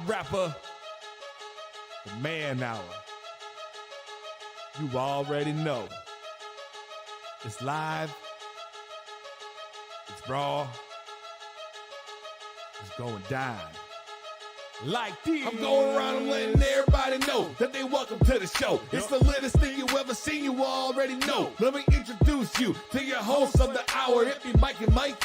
Rapper, the man hour. You already know. It's live. It's raw. It's going down. Like this. I'm going around and letting everybody know that they welcome to the show. It's the latest thing you ever seen, you already know. Let me introduce you to your host of the hour. It be Mike and Mike.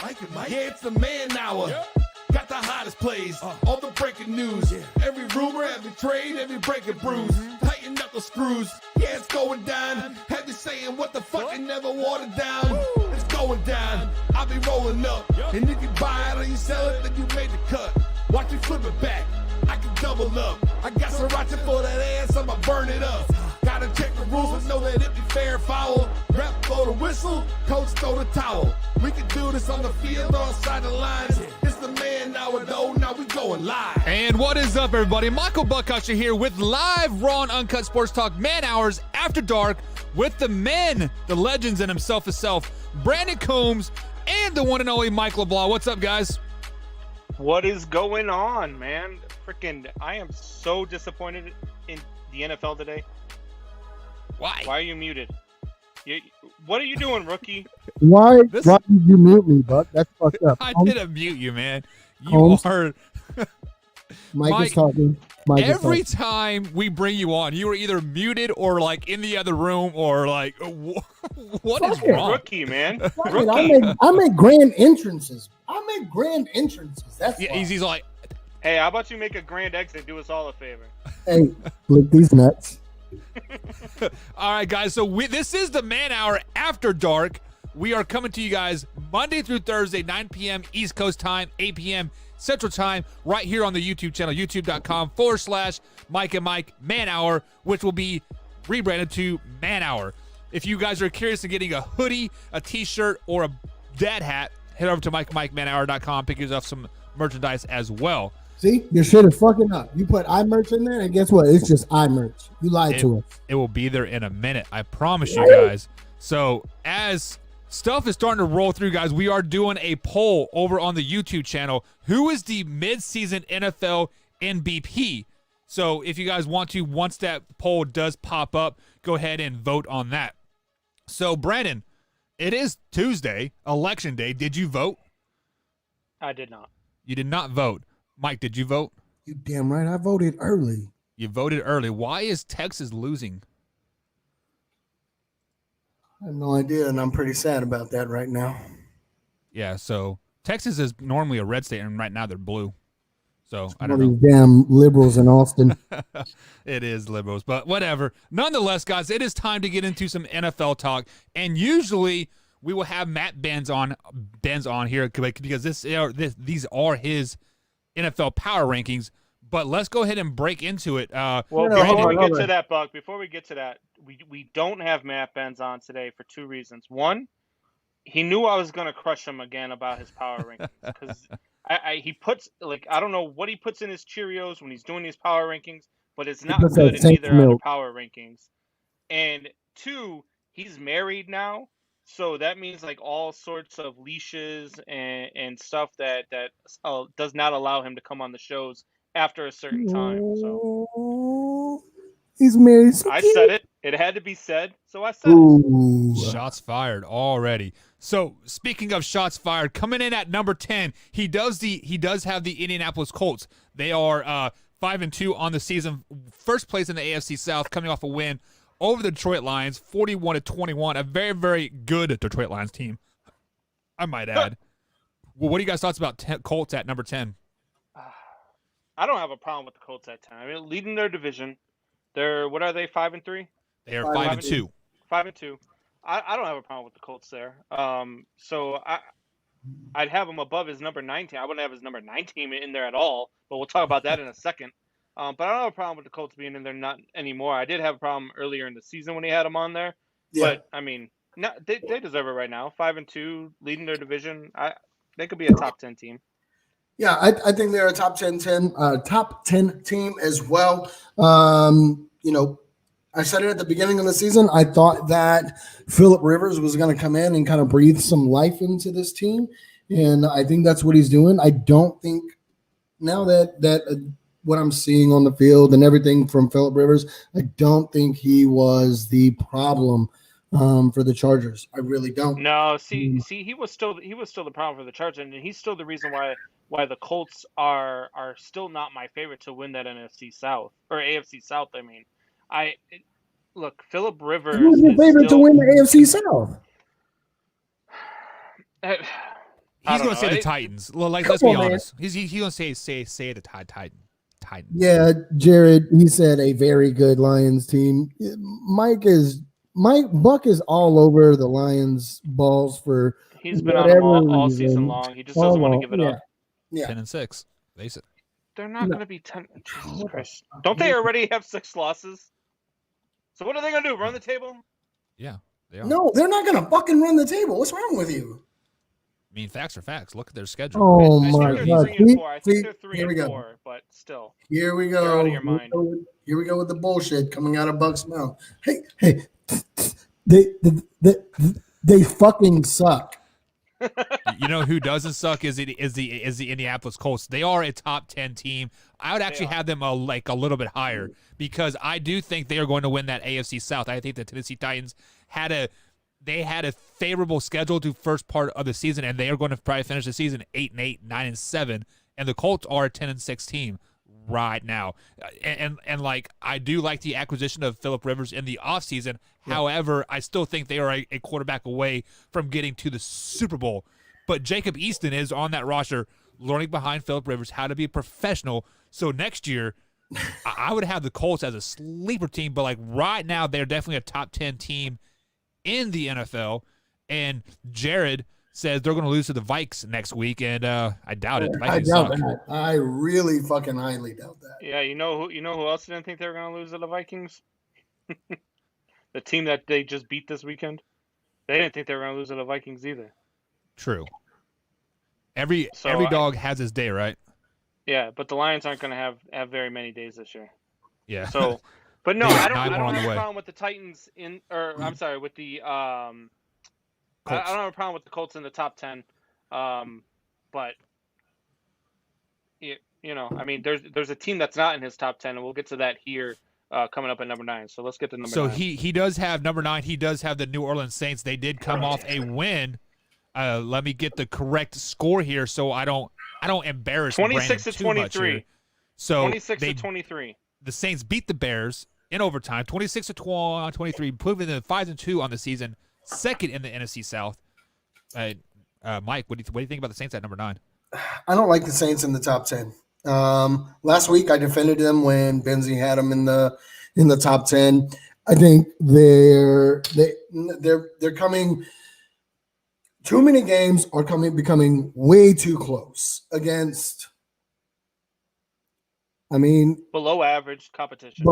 Yeah, it's the man hour. Got the hottest plays, all the breaking news. Every rumor, every trade, every breaking bruise. Tighten knuckle screws, yeah, it's going down. Have you saying what the fuck and never watered down? It's going down, I'll be rolling up. And if you buy it or you sell it, then you made the cut. Watch me flip it back, I can double up. I got sriracha for that ass, I'ma burn it up. Gotta check the rules and know that it be fair and foul. Rep blow the whistle, coach throw the towel. We can do this on the field or outside the lines. It's the man hour though, now we going live. And what is up, everybody? Michael Buckhouse here with live, raw, and uncut sports talk, man hours after dark with the men, the legends and himself, Brandon Coombs, and the one and only Mike LeBlanc. What's up, guys? What is going on, man? Freaking, I am so disappointed in the NFL today. Why? Why are you muted? What are you doing, rookie? Why did you mute me, Buck? That's fucked up. I didn't mute you, man. You are. Mike is talking. Every time we bring you on, you are either muted or like in the other room or like, what is wrong? Rookie, man. Rookie. I make grand entrances. That's why. He's like, hey, how about you make a grand exit? Do us all a favor. Hey, lick these nuts. All right, guys. So this is the man hour after dark. We are coming to you guys Monday through Thursday, 9 p.m. East Coast time, 8 p.m. Central time, right here on the YouTube channel, youtube.com/Mike and Mike Man Hour, which will be rebranded to Man Hour. If you guys are curious in getting a hoodie, a t-shirt, or a dad hat, head over to MikeMikeManHour.com, pick yourself some merchandise as well. See, your shit is fucking up. You put iMerch in there, and guess what? It's just iMerch. You lied to us. It will be there in a minute. I promise you guys. So as stuff is starting to roll through, guys, we are doing a poll over on the YouTube channel. Who is the mid-season NFL MVP? So if you guys want to, once that poll does pop up, go ahead and vote on that. So, Brandon, it is Tuesday, Election Day. Did you vote? I did not. You did not vote. Mike, did you vote? You damn right. I voted early. You voted early. Why is Texas losing? I have no idea, and I'm pretty sad about that right now. Yeah, so Texas is normally a red state, and right now they're blue. So I don't know. These damn liberals in Austin. It is liberals, but whatever. Nonetheless, guys, it is time to get into some NFL talk, and usually we will have Matt Benz on here because these are his NFL power rankings. But let's go ahead and break into it. Well, before we get to that, Buck, we don't have Matt Benz on today for two reasons. One, he knew I was going to crush him again about his power rankings because he puts, like, I don't know what he puts in his Cheerios when he's doing these power rankings, but it's not good in either of the power rankings. And two, he's married now, so that means like all sorts of leashes and stuff that does not allow him to come on the shows after a certain time. So he's married. I said it. It had to be said, so I said it. Shots fired already. So speaking of shots fired, coming in at number 10, he does have the Indianapolis Colts. They are 5-2 on the season, first place in the AFC South, coming off a win over the Detroit Lions, 41-21. A very, very good Detroit Lions team, I might add. Well, what are you guys' thoughts about Colts at number 10? I don't have a problem with the Colts at 10. I mean, leading their division. What are they, 5-3? They are 5-2. 5-2. I don't have a problem with the Colts there. So I'd have him above his number 19. I wouldn't have his number 19 in there at all, but we'll talk about that in a second. But I don't have a problem with the Colts being in there, not anymore. I did have a problem earlier in the season when he had him on there. Yeah. But, I mean, they deserve it right now. 5-2, leading their division. They could be a top 10 team. Yeah, I think they're a top 10 team as well. I said it at the beginning of the season. I thought that Phillip Rivers was going to come in and kind of breathe some life into this team, and I think that's what he's doing. I don't think now that what I'm seeing on the field and everything from Phillip Rivers, I don't think he was the problem for the Chargers. I really don't. No, see, he was still the problem for the Chargers, and he's still the reason why the Colts are still not my favorite to win that NFC South or AFC South. I mean, look, Phillip Rivers. Who's your favorite to win the AFC South? He's going to say the Titans. Like, let's be honest. He's going to say the Titans. Yeah, Jared. He said a very good Lions team. Buck is all over the Lions balls for. He's been on them all season long. He just doesn't want to give it up. Yeah, 10-6. Face it. They're not going to be 10. Jesus Christ! Don't they already have 6 losses? So what are they going to do? Run the table? Yeah, they are. No, they're not going to fucking run the table. What's wrong with you? I mean, facts are facts. Look at their schedule. Oh my God! I think they're 3 and 4, but still. Here we go. You're out of your mind. Here we go with the bullshit coming out of Bucs' mouth. Hey, they fucking suck. You know who doesn't suck is the Indianapolis Colts. They are a top 10 team. I would actually have them a little bit higher because I do think they are going to win that AFC South. I think the Tennessee Titans had a favorable schedule to first part of the season, and they are going to probably finish the season 8-8, 9-7, and the Colts are a 10-6 team right now. And I do like the acquisition of Phillip Rivers in the offseason. Yeah. However, I still think they are a quarterback away from getting to the Super Bowl. But Jacob Easton is on that roster learning behind Phillip Rivers how to be a professional. So next year, I would have the Colts as a sleeper team, but right now they're definitely a top 10 team in the NFL. And Jared says they're going to lose to the Vikes next week, and I doubt it. I doubt that. I really fucking highly doubt that. Yeah, you know who else didn't think they were going to lose to the Vikings? The team that they just beat this weekend. They didn't think they were going to lose to the Vikings either. True. Every dog has his day, right? Yeah, but the Lions aren't going to have very many days this year. Yeah. So, but no, I don't have a problem with the Titans with the I don't have a problem with the Colts in the top 10, but I mean, there's a team that's not in his top 10, and we'll get to that here coming up at number 9. So let's get to number 9. So he does have number 9. He does have the New Orleans Saints. They did come off a win. Let me get the correct score here, so I don't embarrass 26-23. So 26-23. The Saints beat the Bears in overtime, 26-23, proving them 5-2 on the season. Second in the NFC South. Mike, what do you think about the Saints at number 9? I don't like the Saints in the top 10. Last week I defended them when Benz had them in the top 10. I think they're coming. Too many games are becoming way too close against. I mean, below average competition.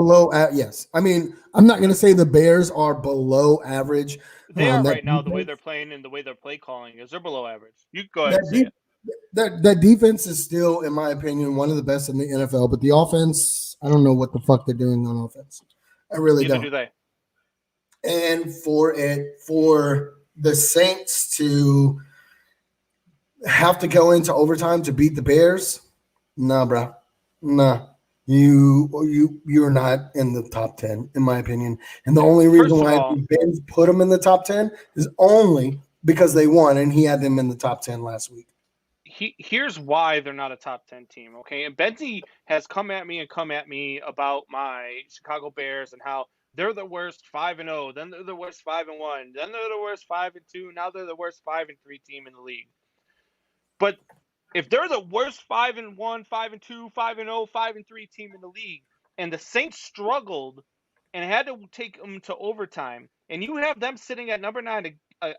Yes. I mean, I'm not going to say the Bears are below average. They are right now. The way they're playing and the way they're play calling is they're below average. You go ahead and say it. That defense is still, in my opinion, one of the best in the NFL. But the offense, I don't know what the fuck they're doing on offense. I really don't. Neither do they. And for the Saints to have to go into overtime to beat the Bears, nah, bro. Nah, you're not in the top 10, in my opinion. And the only reason why Benz put them in the top 10 is only because they won, and he had them in the top 10 last week. Here's why they're not a top 10 team, okay? And Benzie has come at me about my Chicago Bears and how they're the worst 5-0, then they're the worst 5-1, then they're the worst 5-2, now they're the worst 5-3 team in the league. But if they're the worst 5-1, 5-2, 5-0, 5-3 team in the league, and the Saints struggled and had to take them to overtime, and you have them sitting at number 9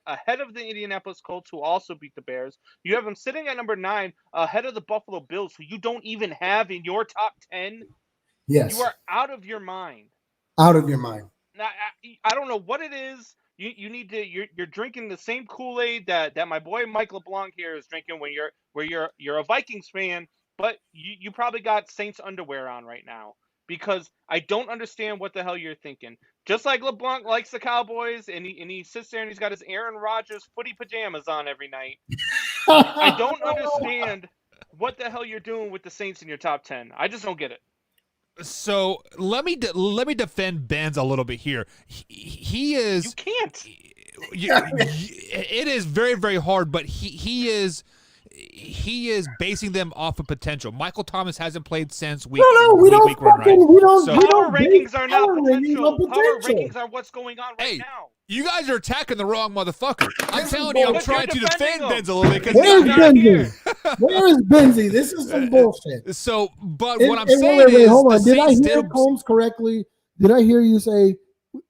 ahead of the Indianapolis Colts, who also beat the Bears, you have them sitting at number 9 ahead of the Buffalo Bills, who you don't even have in your top 10. Yes, you are out of your mind. Out of your mind. Now, I don't know what it is. You need to. You're drinking the same Kool-Aid that my boy Mike LeBlanc here is drinking when you're a Vikings fan, but you probably got Saints underwear on right now because I don't understand what the hell you're thinking. Just like LeBlanc likes the Cowboys and he sits there and he's got his Aaron Rodgers footy pajamas on every night. I don't understand what the hell you're doing with the Saints in your top 10. I just don't get it. So let me defend Benz a little bit here. He is. You can't. It is very, very hard, but he is basing them off of potential. Michael Thomas hasn't played since week we don't week one, right? Power don't rankings are not power rankings potential. on Power potential. rankings are what's going on right now. You guys are attacking the wrong motherfucker. I'm This telling is you, I'm bullshit. trying to You're defend defending Benz a little bit because Where's he's not here. Benzie? Where is Benzie? This is some bullshit. So, but And- what I'm and saying wait, is, hold the on. Did I Saints hear did. Combs correctly? Did I hear you say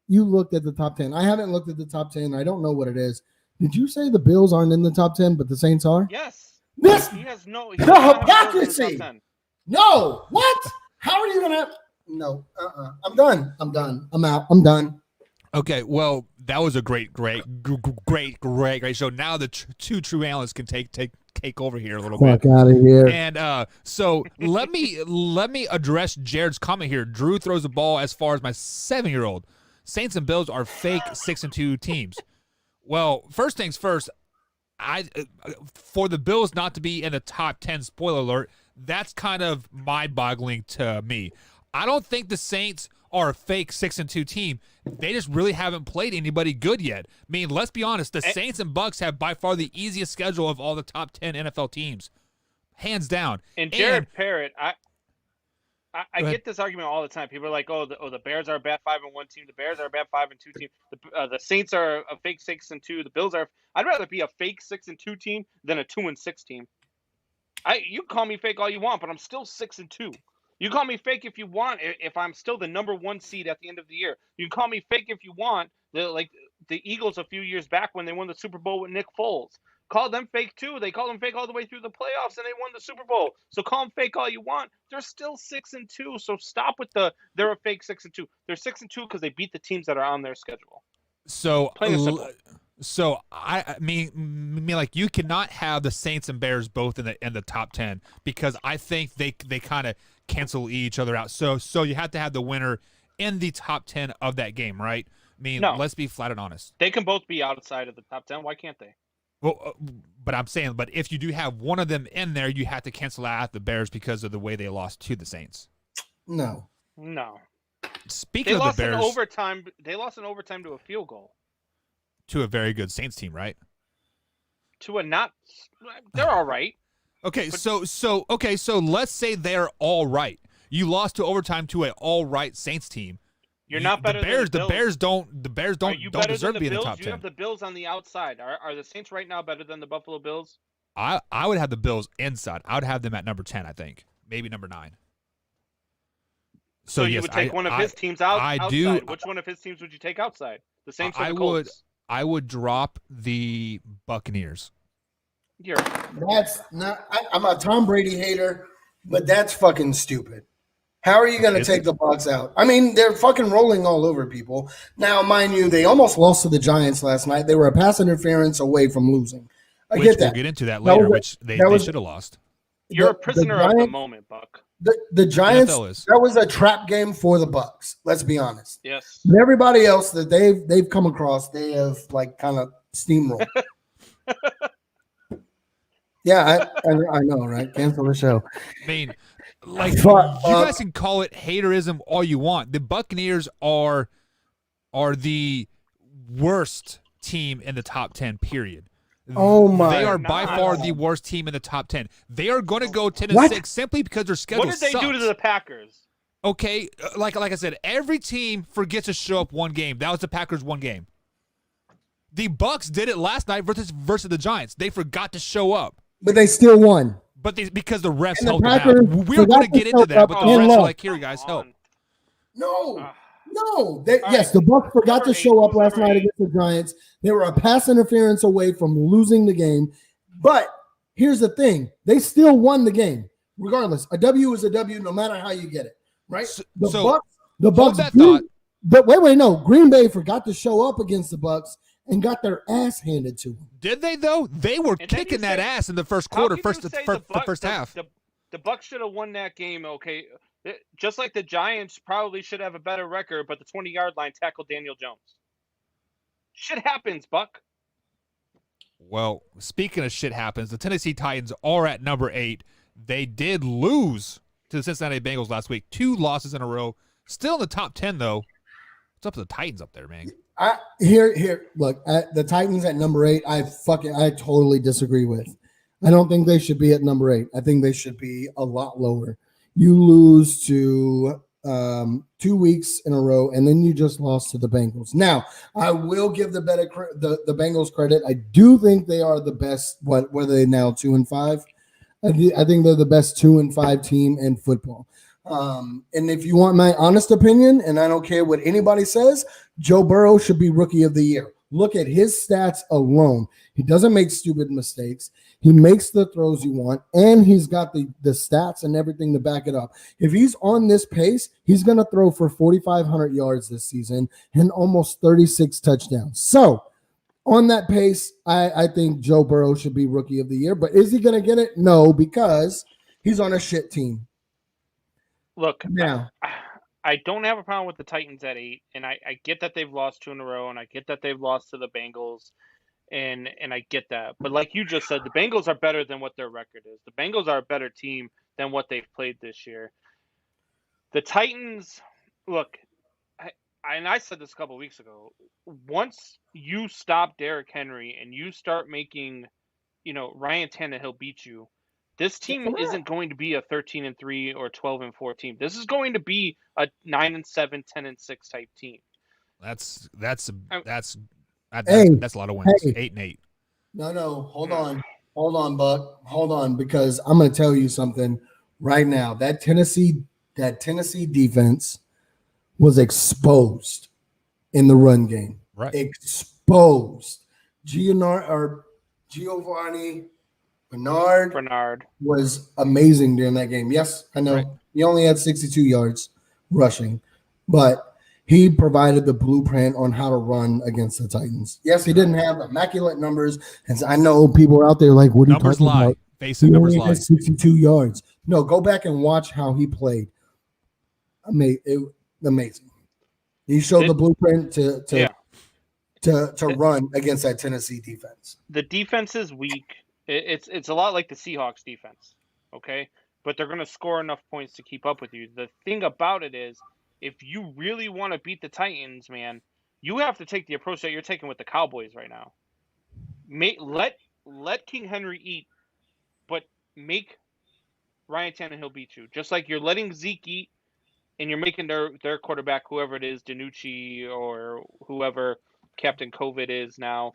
you looked at the top 10? I haven't looked at the top 10. I don't know what it is. Did you say the Bills aren't in the top 10, but the Saints are? Yes. This He has no. He the does not have the Bills in the hypocrisy. top 10. No. What? How are you gonna? No. I'm done. I'm out. I'm done. Okay, well, that was a great show. Now the two true analysts can take over here a little bit. Fuck out of here. And so let me address Jared's comment here. Drew throws the ball as far as my 7-year-old. Saints and Bills are fake 6-2 teams. Well, first things first. For the Bills not to be in the top 10, spoiler alert, that's kind of mind-boggling to me. I don't think the Saints are a fake 6-2 team. They just really haven't played anybody good yet. I mean, let's be honest. The Saints and Bucs have by far the easiest schedule of all the top 10 NFL teams, hands down. And Jared Parrott, I get this argument all the time. People are like, the Bears are a bad 5-1 team. The Bears are a bad 5-2 team. The Saints are a fake 6-2. The Bills are. I'd rather be a fake 6-2 team than a 2-6 team. You can call me fake all you want, but I'm still 6-2. You call me fake if you want. If I'm still the number 1 seed at the end of the year, you can call me fake if you want. Like the Eagles a few years back when they won the Super Bowl with Nick Foles. Call them fake too. They called them fake all the way through the playoffs, and they won the Super Bowl. So call them fake all you want. They're still 6-2. So stop with they're a fake 6-2. They're 6-2 because they beat the teams that are on their schedule. So Plain and simple. So I mean, like you cannot have the Saints and Bears both in the top 10 because I think they kind of cancel each other out. So you have to have the winner in the top 10 of that game, right? I mean, let's be flat and honest. They can both be outside of the top 10. Why can't they? Well, but I'm saying, but if you do have one of them in there, you have to cancel out the Bears because of the way they lost to the Saints. No. Speaking of the Bears, they lost in overtime to a field goal. To a very good Saints team, right? To a not, they're all right. Okay, so let's say they're all right. You lost to overtime to an all right Saints team. You're not better the Bears. than the Bills. The Bears don't deserve to be in the top 10. You have the Bills on the outside. Are the Saints right now better than the Buffalo Bills? I would have the Bills inside. I would have them at number 10. I think maybe number 9. So you would take one of his teams outside. I do. Which one of his teams would you take outside? The Saints or the Colts? Colts? I would drop the Buccaneers. That's not. I'm a Tom Brady hater, but that's fucking stupid. How are you going to take the Bucs out? I mean, they're fucking rolling all over people. Now, mind you, they almost lost to the Giants last night. They were a pass interference away from losing. I get that. We'll get into that later, which they should have lost. You're a prisoner of the moment, Buck. The Giants, that was a trap game for the Bucs. Let's be honest. Yes. But everybody else that they've come across, they have like kind of steamrolled. Yeah, I know, right? Cancel the show. I mean, like you guys can call it haterism all you want. The Buccaneers are the worst team in the top 10. Period. Oh my! They are by far the worst team in the top 10. They are going to go 10-6 simply because their schedule sucks. What did they do to the Packers? Okay, like I said, every team forgets to show up one game. That was the Packers' one game. The Bucs did it last night versus the Giants. They forgot to show up, but they still won. But because the refs and helped the them out. We're going to get into that, but the refs are like, "Here, guys, help." No. Yes, the Bucs forgot to show up last night against the Giants. They were a pass interference away from losing the game. But here's the thing. They still won the game. Regardless, a W is a W no matter how you get it, right? The Bucs no. Green Bay forgot to show up against the Bucs and got their ass handed to them. Did they though? They were kicking that ass in the first quarter, first half. The Bucs should have won that game, okay? Just like the Giants probably should have a better record, but the 20-yard line tackled Daniel Jones. Shit happens, Buck. Well, speaking of shit happens, the Tennessee Titans are at number 8. They did lose to the Cincinnati Bengals last week. 2 losses in a row. Still in the top 10, though. It's up to the Titans up there, man. Look, the Titans at number 8, I totally disagree with. I don't think they should be at number 8. I think they should be a lot lower. You lose to 2 weeks in a row, and then you just lost to the Bengals. Now, I will give the Bengals credit. I do think they are the best. What were they now? 2-5. I think they're the best 2-5 team in football. And if you want my honest opinion, and I don't care what anybody says, Joe Burrow should be Rookie of the Year. Look at his stats alone. He doesn't make stupid mistakes. He makes the throws you want, and he's got the stats and everything to back it up. If he's on this pace, he's going to throw for 4,500 yards this season and almost 36 touchdowns. So, on that pace, I think Joe Burrow should be Rookie of the Year. But is he going to get it? No, because he's on a shit team. Look, now, I don't have a problem with the Titans at 8, and I get that they've lost 2 in a row, and I get that they've lost to the Bengals, and I get that. But like you just said, the Bengals are better than what their record is. The Bengals are a better team than what they've played this year. The Titans, look, I said this a couple of weeks ago, once you stop Derrick Henry and you start making, Ryan Tannehill beat you, this team isn't going to be a 13-3 or 12-4 team. This is going to be a 9-7, 10-6 type team. That's a lot of wins. 8-8. No, hold on, Buck, hold on, because I'm going to tell you something right now. That Tennessee defense was exposed in the run game. Right, exposed. Giovanni Bernard was amazing during that game. Yes, I know. Right. He only had 62 yards rushing, but he provided the blueprint on how to run against the Titans. Yes, he didn't have immaculate numbers, and I know people are out there like, what are you talking about? Basic numbers lie. 62 yards. No, go back and watch how he played. Amazing. He showed the blueprint to run against that Tennessee defense. The defense is weak. It's a lot like the Seahawks defense, okay? But they're going to score enough points to keep up with you. The thing about it is, if you really want to beat the Titans, man, you have to take the approach that you're taking with the Cowboys right now. Let King Henry eat, but make Ryan Tannehill beat you. Just like you're letting Zeke eat, and you're making their quarterback, whoever it is, DiNucci or whoever Captain COVID is now,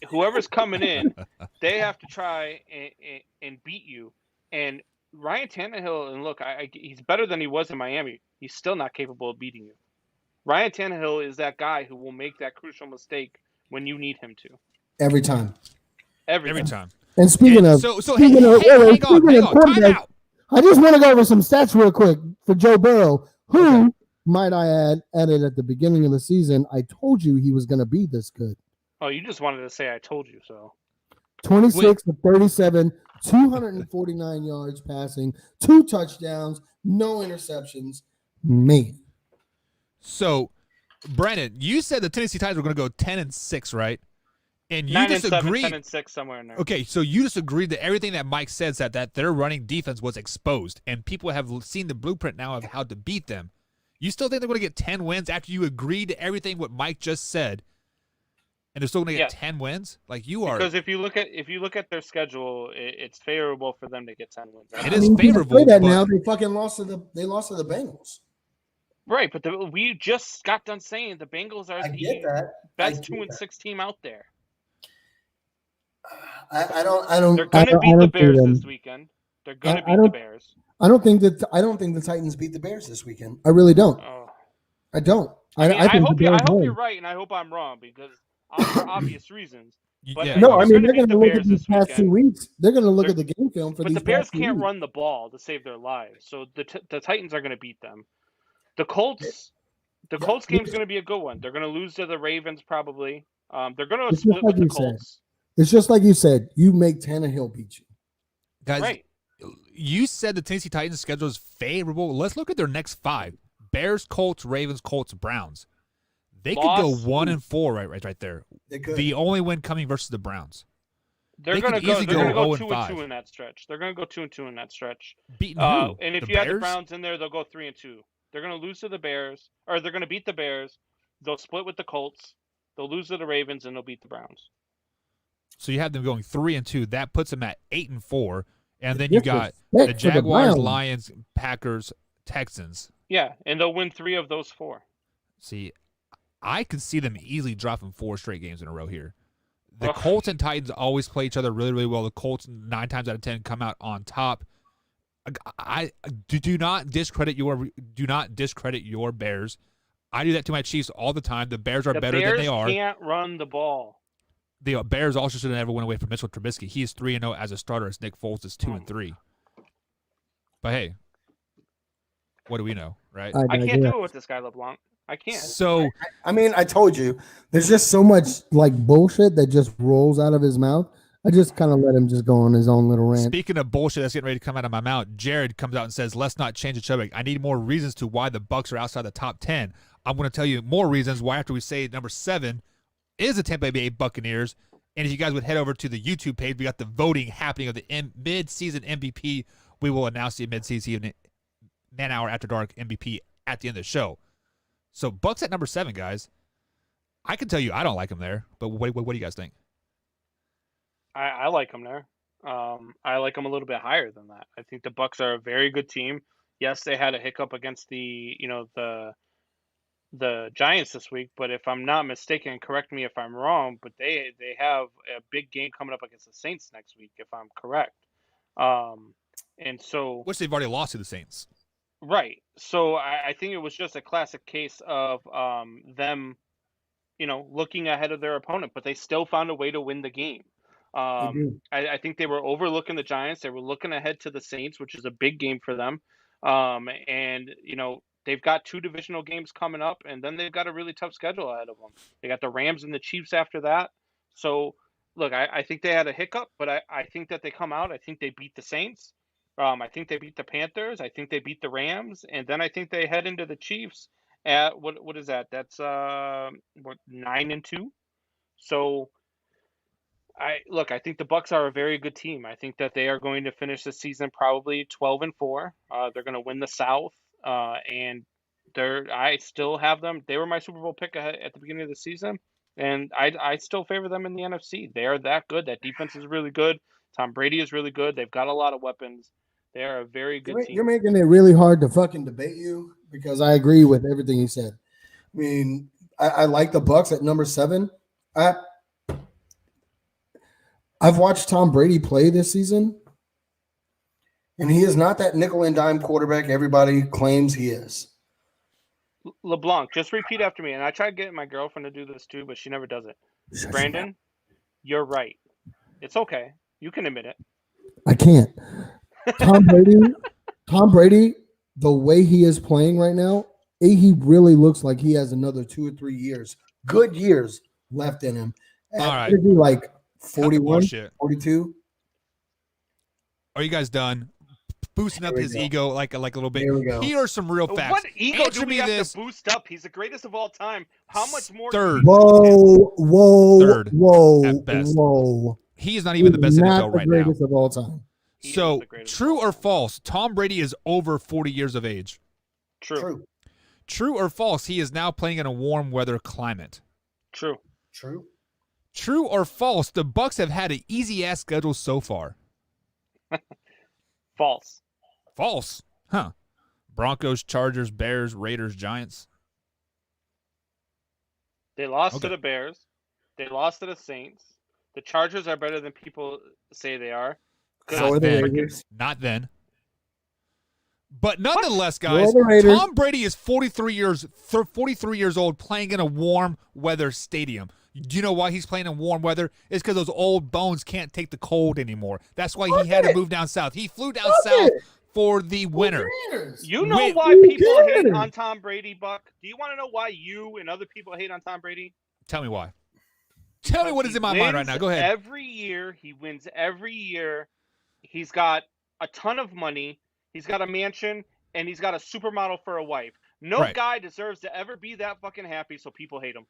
whoever's coming in, they have to try and beat you. And Ryan Tannehill, and look, he's better than he was in Miami. He's still not capable of beating you. Ryan Tannehill is that guy who will make that crucial mistake when you need him to. Every time. Every time. And speaking of, hang on. Time out. I just want to go over some stats real quick for Joe Burrow, who, might I added at the beginning of the season, I told you he was going to be this good. Oh, you just wanted to say I told you so. 26 to 37, 249 yards passing, 2 touchdowns, no interceptions. Man. So, Brandon, you said the Tennessee Titans were going to go 10-6, right? And you 9-7, 10-6, somewhere in there. Okay, so you just agreed that everything that Mike said that their running defense was exposed, and people have seen the blueprint now of how to beat them. You still think they're going to get 10 wins after you agreed to everything what Mike just said, and they're still going to get 10 wins? Like you are. Because if you look at their schedule, it's favorable for them to get 10 wins. Right? It is favorable. Say that now they fucking lost to the Bengals. Right, but we just got done saying the Bengals are the best 2-6 team out there. I don't. They're going to beat the Bears this weekend. They're going to beat the Bears. I don't think the Titans beat the Bears this weekend. I really don't. I don't. I hope you're right, and I hope I'm wrong because for obvious reasons. But they're going to look at these past 2 weeks. They're going to look at the game film for these. But the Bears can't run the ball to save their lives, so the Titans are going to beat them. The Colts game's going to be a good one. They're going to lose to the Ravens probably. They're going to split with the Colts. It's just like you said. You make Tannehill beat you. Guys, right. You said the Tennessee Titans schedule is favorable. Let's look at their next 5. Bears, Colts, Ravens, Colts, Browns. They could go 1-4 right there. They could. The only win coming versus the Browns. They're They gonna could go. easily They're gonna go go 0-5. 2-2 in that stretch. They're gonna go 2-2 in that stretch. Beating who? And if The you add the Bears? Browns in there, they'll go 3-2. They're gonna lose to the Bears, or they're gonna beat the Bears. They'll split with the Colts. They'll lose to the Ravens, and they'll beat the Browns. So you have them going 3-2. That puts them at 8-4, and then you got Disrespect the for Jaguars, Browns. Lions, Packers, Texans. Yeah, and they'll win 3 of those 4. See, I could see them easily dropping 4 straight games in a row here. The Ugh. Colts and Titans always play each other really, really well. The Colts 9 times out of 10 come out on top. I do not discredit your Bears. I do that to my Chiefs all the time. The Bears are better than they are. The Bears can't run the ball. The Bears also should have never went away from Mitchell Trubisky. He is 3-0 as a starter. As Nick Foles is 2-3. But hey, what do we know, right? I can't do it with this guy LeBlanc. I can't. So I mean, I told you, there's just so much like bullshit that just rolls out of his mouth. I just kind of let him just go on his own little rant. speaking of bullshit that's getting ready to come out of my mouth, Jared comes out and says, "Let's not change the subject. I need more reasons to why the Bucs are outside the top 10. I'm going to tell you more reasons why after we say number 7 is the Tampa Bay Buccaneers." And if you guys would head over to the YouTube page, we got the voting happening of the mid-season MVP. We will announce the mid-season Man Hour After Dark MVP at the end of the show. So Bucs at number 7, guys. I can tell you I don't like them there, but what do you guys think? I like them there. I like them a little bit higher than that. I think the Bucs are a very good team. Yes, they had a hiccup against the Giants this week, but if I'm not mistaken, correct me if I'm wrong, but they have a big game coming up against the Saints next week, if I'm correct. And so Which they've already lost to the Saints. right. So I think it was just a classic case of them, looking ahead of their opponent, but they still found a way to win the game. I think they were overlooking the Giants. They were looking ahead to the Saints, which is a big game for them. And they've got 2 divisional games coming up, and then they've got a really tough schedule ahead of them. They got the Rams and the Chiefs after that. So, look, I think they had a hiccup, but I think that they come out. I think they beat the Saints. I think they beat the Panthers. I think they beat the Rams, and then I think they head into the Chiefs at what is that? That's 9-2. So I think the Bucs are a very good team. I think that they are going to finish the season probably 12-4. They're going to win the South, and I still have them. They were my Super Bowl pick at the beginning of the season, and I still favor them in the NFC. They are that good. That defense is really good. Tom Brady is really good. They've got a lot of weapons. They are a very good team. You're making it really hard to fucking debate you because I agree with everything you said. I mean, I like the Bucs at number 7. I've watched Tom Brady play this season, and he is not that nickel and dime quarterback everybody claims he is. LeBlanc, just repeat after me. And I tried getting my girlfriend to do this too, but she never does it. Brandon, you're right. It's okay. You can admit it. I can't. Tom Brady, the way he is playing right now, he really looks like he has another 2 or 3 years, good years left in him. All right. What is he, like 41, 42? Are you guys done boosting up his ego like a little bit? Here we go. Here are some real facts. What ego Answer do we me have this. to boost up? He's the greatest of all time. How much more? Third. Whoa, Third whoa, at best. whoa. He is not even the best He's NFL not right the now. greatest of all time. He is So, the greatest true of all or time. false, Tom Brady is over 40 years of age. True. True or false, he is now playing in a warm weather climate. True. True or false, the Bucs have had an easy-ass schedule so far. False. False. Huh. Broncos, Chargers, Bears, Raiders, Giants. They lost Okay. to the Bears. They lost to the Saints. The Chargers are better than people say they are. So are the then. Raiders. Not then. But nonetheless, guys, So are the Raiders. Tom Brady is 43 years old playing in a warm weather stadium. Do you know why he's playing in warm weather? It's because those old bones can't take the cold anymore. That's why he had to move down south. He flew down south for the winter. You know Wait, why who people hate cares? on Tom Brady, Buck? Do you want to know why you and other people hate on Tom Brady? Tell me why. Tell me what is in my mind right now. Go ahead. Every year, he wins every year. He's got a ton of money. He's got a mansion, and he's got a supermodel for a wife. No Right. guy deserves to ever be that fucking happy, so people hate him.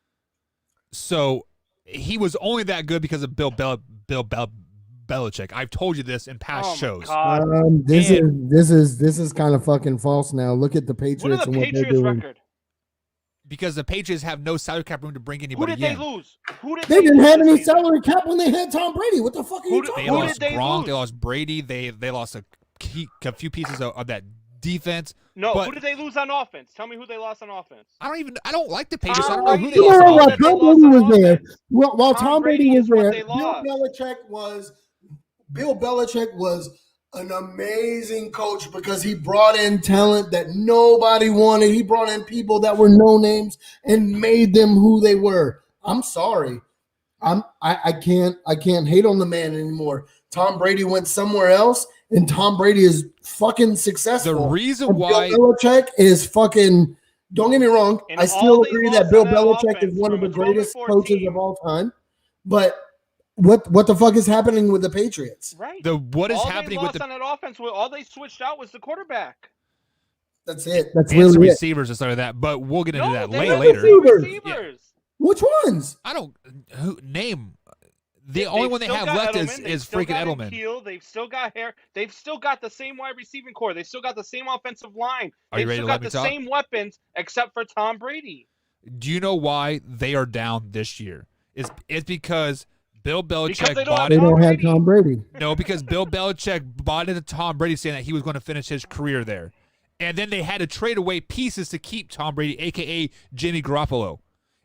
So he was only that good because of Bill Belichick. I've told you this in past shows. God. This is kind of fucking false now. Look at the Patriots What are the and what they're Patriots' doing. record? Because the Patriots have no salary cap room to bring Who anybody did they in. lose? They didn't lose have this any season? salary cap when they had Tom Brady. What the fuck are you talking They Who about? lost did they Gronk. lose? They lost Brady. They lost a few pieces of that defense. No, But who did they lose on offense? Tell me who they lost on offense. I don't like the Patriots. I don't Tom know who Brady. they lost on While Who did offense. they Tom lost Brady on was there, offense? while Tom Brady was is what there, they lost. Bill Belichick was an amazing coach because he brought in talent that nobody wanted. He brought in people that were no names and made them who they were. I'm sorry. I can't hate on the man anymore. Tom Brady went somewhere else, and Tom Brady is fucking successful. The reason And why Bill Belichick is fucking. Don't get me wrong. And I still all they agree lost that Bill on that Belichick is offense one of from the a 12 and greatest 4 coaches team. of all time. But what the fuck is happening with the Patriots? Right. what is all happening they with lost the on that offense, all they switched out was the quarterback. That's it. That's and some really it. receivers and stuff like that? But we'll get into No, that they later. had later. receivers. Which ones? I don't name. The They've only one they still have got left Edelman. They've is still freaking got Edelman. Keel. They've still got Hair. They've still got the same wide receiving core. They've still got the same offensive line. Are you They've ready still to let got me the talk? same weapons except for Tom Brady. Do you know why they are down this year? It's because Bill Because Belichick they don't bought They it. don't have Brady. Tom Brady. No, because Bill Belichick bought into Tom Brady saying that he was going to finish his career there. And then they had to trade away pieces to keep Tom Brady, a.k.a. Jimmy Garoppolo.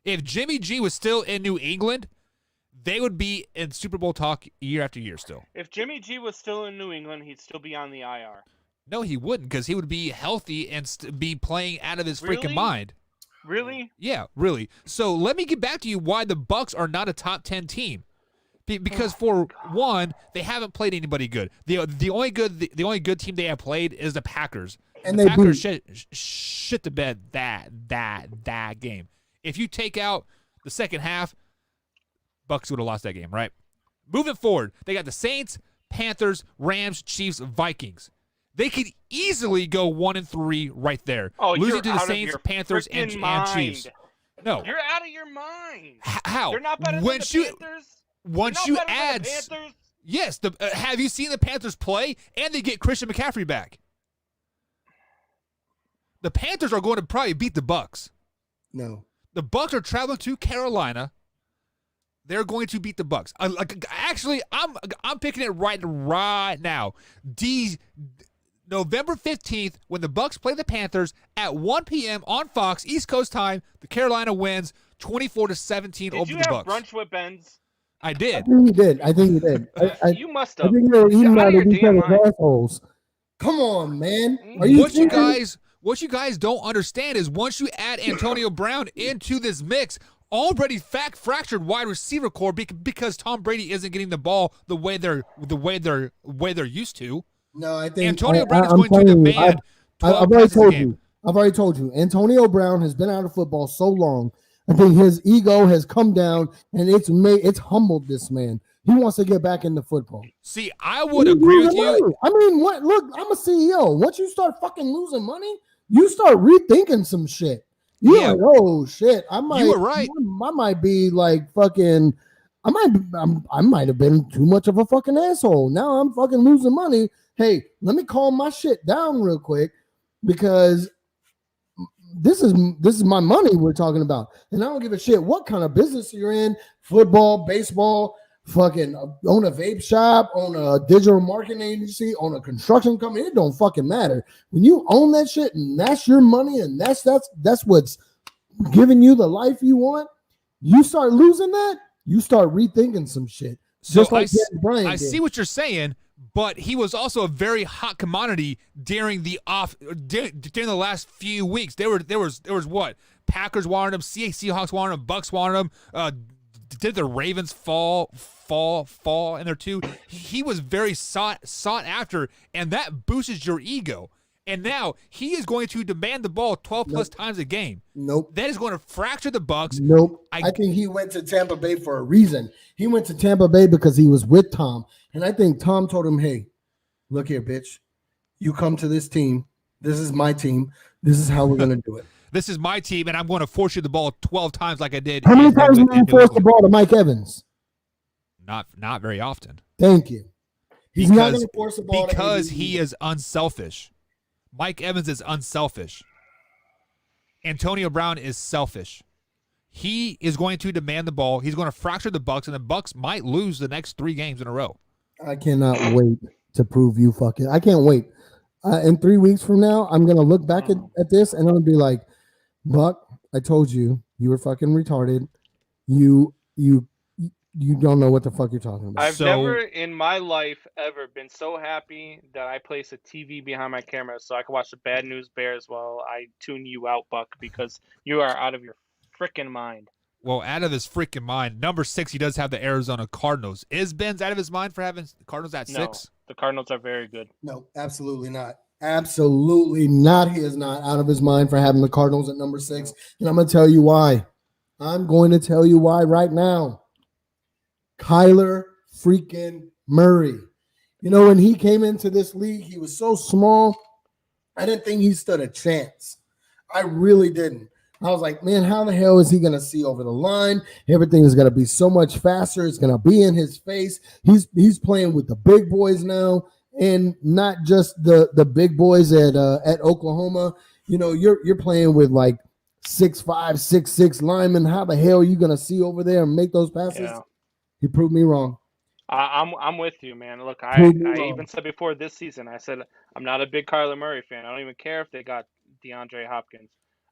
If Jimmy G was still in New England, they would be in Super Bowl talk year after year still. If Jimmy G was still in New England, he'd still be on the IR. No, he wouldn't, because he would be healthy and be playing out of his freaking Really? mind. Really? Yeah, really. So let me get back to you why the Bucs are not a top 10 team. Because for one, they haven't played anybody good. The only good team they have played is the Packers. And the they Packers beat. shit the bed that game. If you take out the second half, Bucs would have lost that game, right? Moving forward, they got the Saints, Panthers, Rams, Chiefs, Vikings. They could easily go 1-3 right there. Oh, losing you're to the out of Saints, your Panthers, and freaking Chiefs. mind. No. You're out of your mind. How? You're not better Once than you the Panthers. once You're you not better add than the Panthers. yes, have you seen the Panthers play? And they get Christian McCaffrey back. The Panthers are going to probably beat the Bucs. No. The Bucs are traveling to Carolina. They're going to beat the Bucs. Actually, I'm picking it right now. November 15th, when the Bucs play the Panthers at 1 p.m. on Fox, East Coast time, the Carolina wins 24-17 Did over you the have Bucs. brunch with Benz? I I did. think he did. I think he did. You must I have. think they're eating Get out out of of your each damn other's mind. assholes. Come on, man. Are you What you serious? guys don't understand is once you add Antonio Brown into this mix, already fractured wide receiver core because Tom Brady isn't getting the ball the way they're used to. No, I think Antonio Brown is I'm going to telling you, demand 12 I've already passes a told game. you. I've already told you. Antonio Brown has been out of football so long. I think his ego has come down, and it's humbled this man. He wants to get back into football. See, I would agree with you. Money. I mean, what? Look, I'm a CEO. Once you start fucking losing money, you start rethinking some shit. You're Yeah. like, oh shit, I might. You were right. I might be like fucking. I might have been too much of a fucking asshole. Now I'm fucking losing money. Hey, let me calm my shit down real quick because this is my money we're talking about, and I don't give a shit what kind of business you're in. Football, baseball. Fucking own a vape shop, own a digital marketing agency, own a construction company. It don't fucking matter. When you own that shit and that's your money and that's what's giving you the life you want, you start losing that, you start rethinking some shit. So Just like Dez Bryant I did. see what you're saying, but he was also a very hot commodity during the last few weeks. There was what? Packers wanted him, Seahawks wanted him, Bucs wanted him. Did the Ravens fall in there too? He was very sought after, and that boosts your ego. And now he is going to demand the ball 12 plus times a game. Nope. That is going to fracture the Bucs. Nope. I think he went to Tampa Bay for a reason. He went to Tampa Bay because he was with Tom. And I think Tom told him, hey, look here, bitch. You come to this team. This is my team. This is how we're going to do it. This is my team, and I'm going to force you the ball 12 times like I did. How many in times New- did you in New force the England. ball to Mike Evans? Not very often. Thank you. He's not going to force the ball because to he is unselfish. Mike Evans is unselfish. Antonio Brown is selfish. He is going to demand the ball. He's going to fracture the Bucs, and the Bucs might lose the next 3 games in a row. I cannot wait to prove you fucking. I can't wait. In 3 weeks from now, I'm going to look back at this, and I'm going to be like, Buck, I told you, you were fucking retarded. You don't know what the fuck you're talking about. I've never in my life ever been so happy that I place a TV behind my camera so I can watch the Bad News Bears while I tune you out, Buck, because you are out of your freaking mind. Well, out of his freaking mind. Number 6, he does have the Arizona Cardinals. Is Benz out of his mind for having Cardinals at 6? No, the Cardinals are very good. No, absolutely not. Absolutely not. He is not out of his mind for having the Cardinals at number 6. And I'm going to tell you why. I'm going to tell you why right now. Kyler freaking Murray. You know, when he came into this league, he was so small. I didn't think he stood a chance. I really didn't. I was like, man, how the hell is he going to see over the line? Everything is going to be so much faster. It's going to be in his face. He's playing with the big boys now, and not just the big boys at Oklahoma. You know, you're playing with like 6'5", 6'6" linemen. How the hell are you going to see over there and make those passes? Yeah. He proved me wrong. I'm with you, man. Look, I even said before this season, I said I'm not a big Kyler Murray fan. I don't even care if they got DeAndre Hopkins.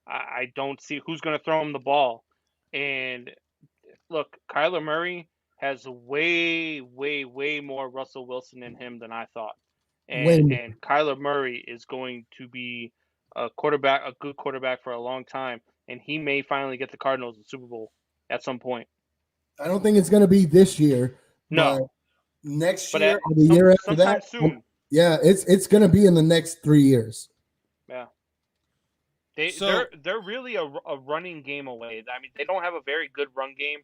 I don't see who's going to throw him the ball. And look, Kyler Murray has way, way, way more Russell Wilson in him than I thought. And Kyler Murray is going to be a good quarterback for a long time. And he may finally get the Cardinals the Super Bowl at some point. I don't think it's going to be this year. No. Next year or the year after that. Soon. Yeah, it's going to be in the next 3 years. Yeah. They're really a running game away. I mean, they don't have a very good run game.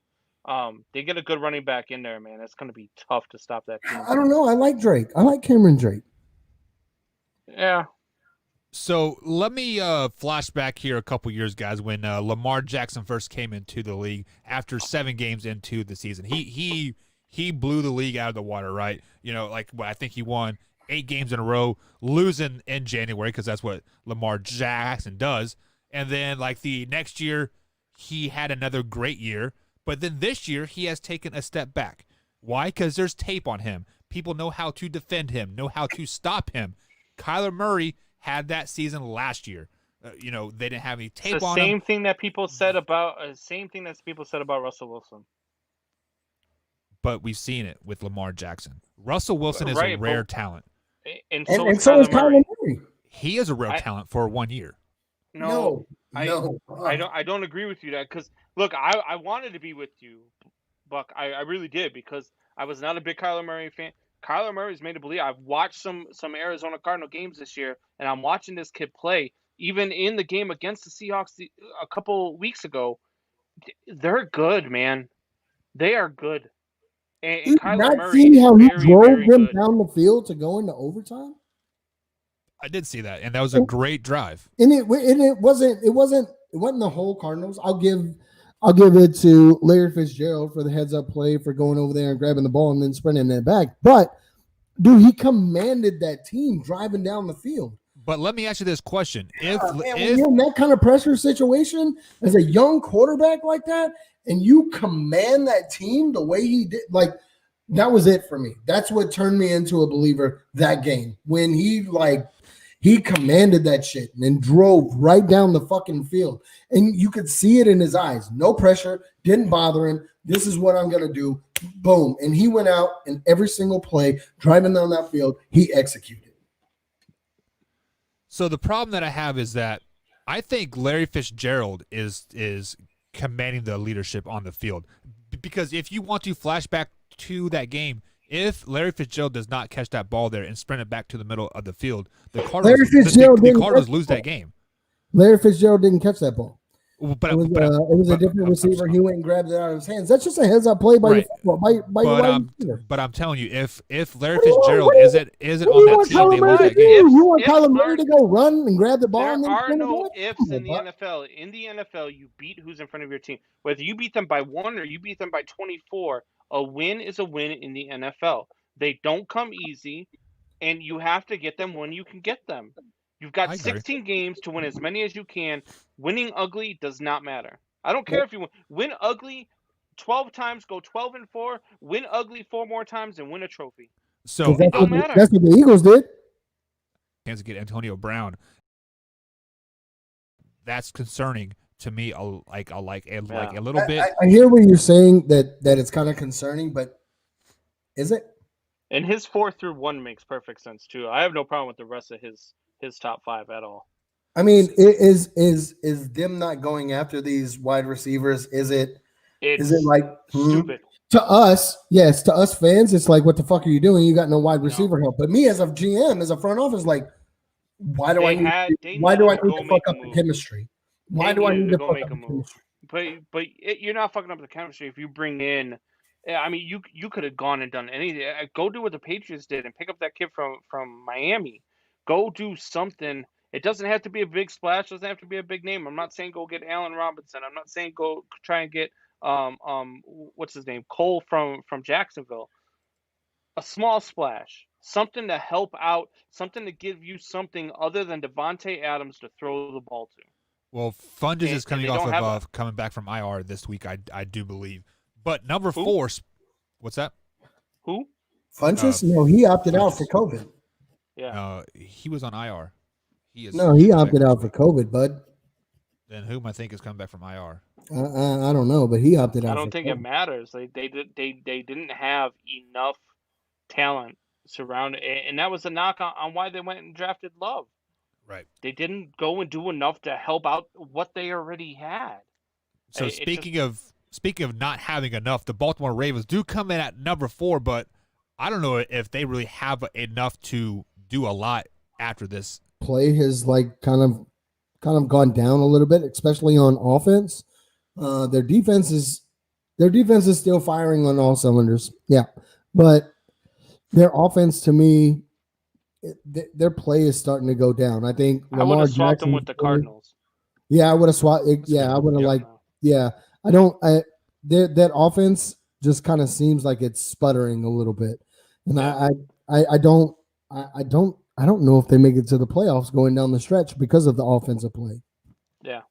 They get a good running back in there, man. It's going to be tough to stop that team. I don't know. I like Drake. I like Cameron Drake. Yeah. So let me flash back here a couple years, guys, when Lamar Jackson first came into the league after 7 games into the season. He blew the league out of the water, right? You know, like I think he won 8 games in a row, losing in January because that's what Lamar Jackson does. And then like the next year, he had another great year. But then this year, he has taken a step back. Why? Because there's tape on him. People know how to defend him, know how to stop him. Kyler Murray had that season last year. They didn't have any tape on him. Same thing that people said about Russell Wilson. But we've seen it with Lamar Jackson. Russell Wilson is a rare talent. And so is Kyler Murray. He is a rare talent for 1 year. No. I don't agree with you that because look, I wanted to be with you, Buck. I really did because I was not a big Kyler Murray fan. Kyler Murray's made to believe. I've watched some Arizona Cardinal games this year, and I'm watching this kid play. Even in the game against the Seahawks a couple weeks ago, they're good, man. They are good. And Kyler Murray see how he drove them good. down the field to go into overtime? I did see that, and that was a great drive. And it wasn't the whole Cardinals. I'll give it to Larry Fitzgerald for the heads up play for going over there and grabbing the ball and then sprinting it back. But dude, he commanded that team driving down the field. But let me ask you this question: If you're in that kind of pressure situation as a young quarterback like that, and you command that team the way he did, like that was it for me. That's what turned me into a believer that game when he commanded that shit and then drove right down the fucking field. And you could see it in his eyes. No pressure, didn't bother him. This is what I'm going to do. Boom. And he went out and every single play, driving down that field, he executed. So the problem that I have is that I think Larry Fitzgerald is commanding the leadership on the field. Because if you want to flash back to that game, if Larry Fitzgerald does not catch that ball there and sprint it back to the middle of the field, the Cardinals lose that game. Larry Fitzgerald didn't catch that ball. But it was a different receiver. He went and grabbed it out of his hands. That's just a heads-up play by your receiver. But I'm telling you, if Larry Fitzgerald isn't on that team, they lose that game. You want Kyler Murray to go run and grab the ball? There are no ifs in the NFL. In the NFL, you beat who's in front of your team. Whether you beat them by 1 or you beat them by 24, A win is a win in the NFL. They don't come easy, and you have to get them when you can get them. You've got 16 games to win as many as you can. Winning ugly does not matter. I don't care if you win ugly 12 times, go 12-4, win ugly 4 more times, and win a trophy. So it don't matter. That's what the Eagles did. Chance to get Antonio Brown. That's concerning to me. A little bit. I hear what you're saying that it's kind of concerning, but is it? And his 4-1 makes perfect sense too. I have no problem with the rest of his top 5 at all. I mean, is them not going after these wide receivers? Is it like stupid? To us, yes, to us fans, it's like, what the fuck are you doing? You got no wide receiver help. But me as a GM, as a front office, like, why do I need to fuck up the chemistry? Why do I need to fuck up the chemistry? But you're not fucking up the chemistry if you bring in. I mean, you could have gone and done anything. Go do what the Patriots did and pick up that kid from Miami. Go do something. It doesn't have to be a big splash. It doesn't have to be a big name. I'm not saying go get Allen Robinson. I'm not saying go try and get what's his name, Cole from Jacksonville. A small splash, something to help out, something to give you something other than Devontae Adams to throw the ball to. Well, Funges is coming coming back from IR this week. I do believe. But number 4, what's that? Who? Funches? No, he opted out for COVID. Yeah. He was on IR. He opted out for COVID, bud. Then whom I think is coming back from IR? I don't know, but he opted out. I don't think it matters. They didn't have enough talent surrounded, and that was a knock on why they went and drafted Love. Right. They didn't go and do enough to help out what they already had. So speaking of not having enough, the Baltimore Ravens do come in at number 4, but I don't know if they really have enough to do a lot after this. Play has like kind of gone down a little bit, especially on offense. Their defense is still firing on all cylinders. Yeah, but their offense, to me, their play is starting to go down. I think I would have swapped them with the Cardinals. Yeah, I would have swapped. Yeah, I would have that offense just kind of seems like it's sputtering a little bit, and I don't know if they make it to the playoffs going down the stretch because of the offensive play. Yeah.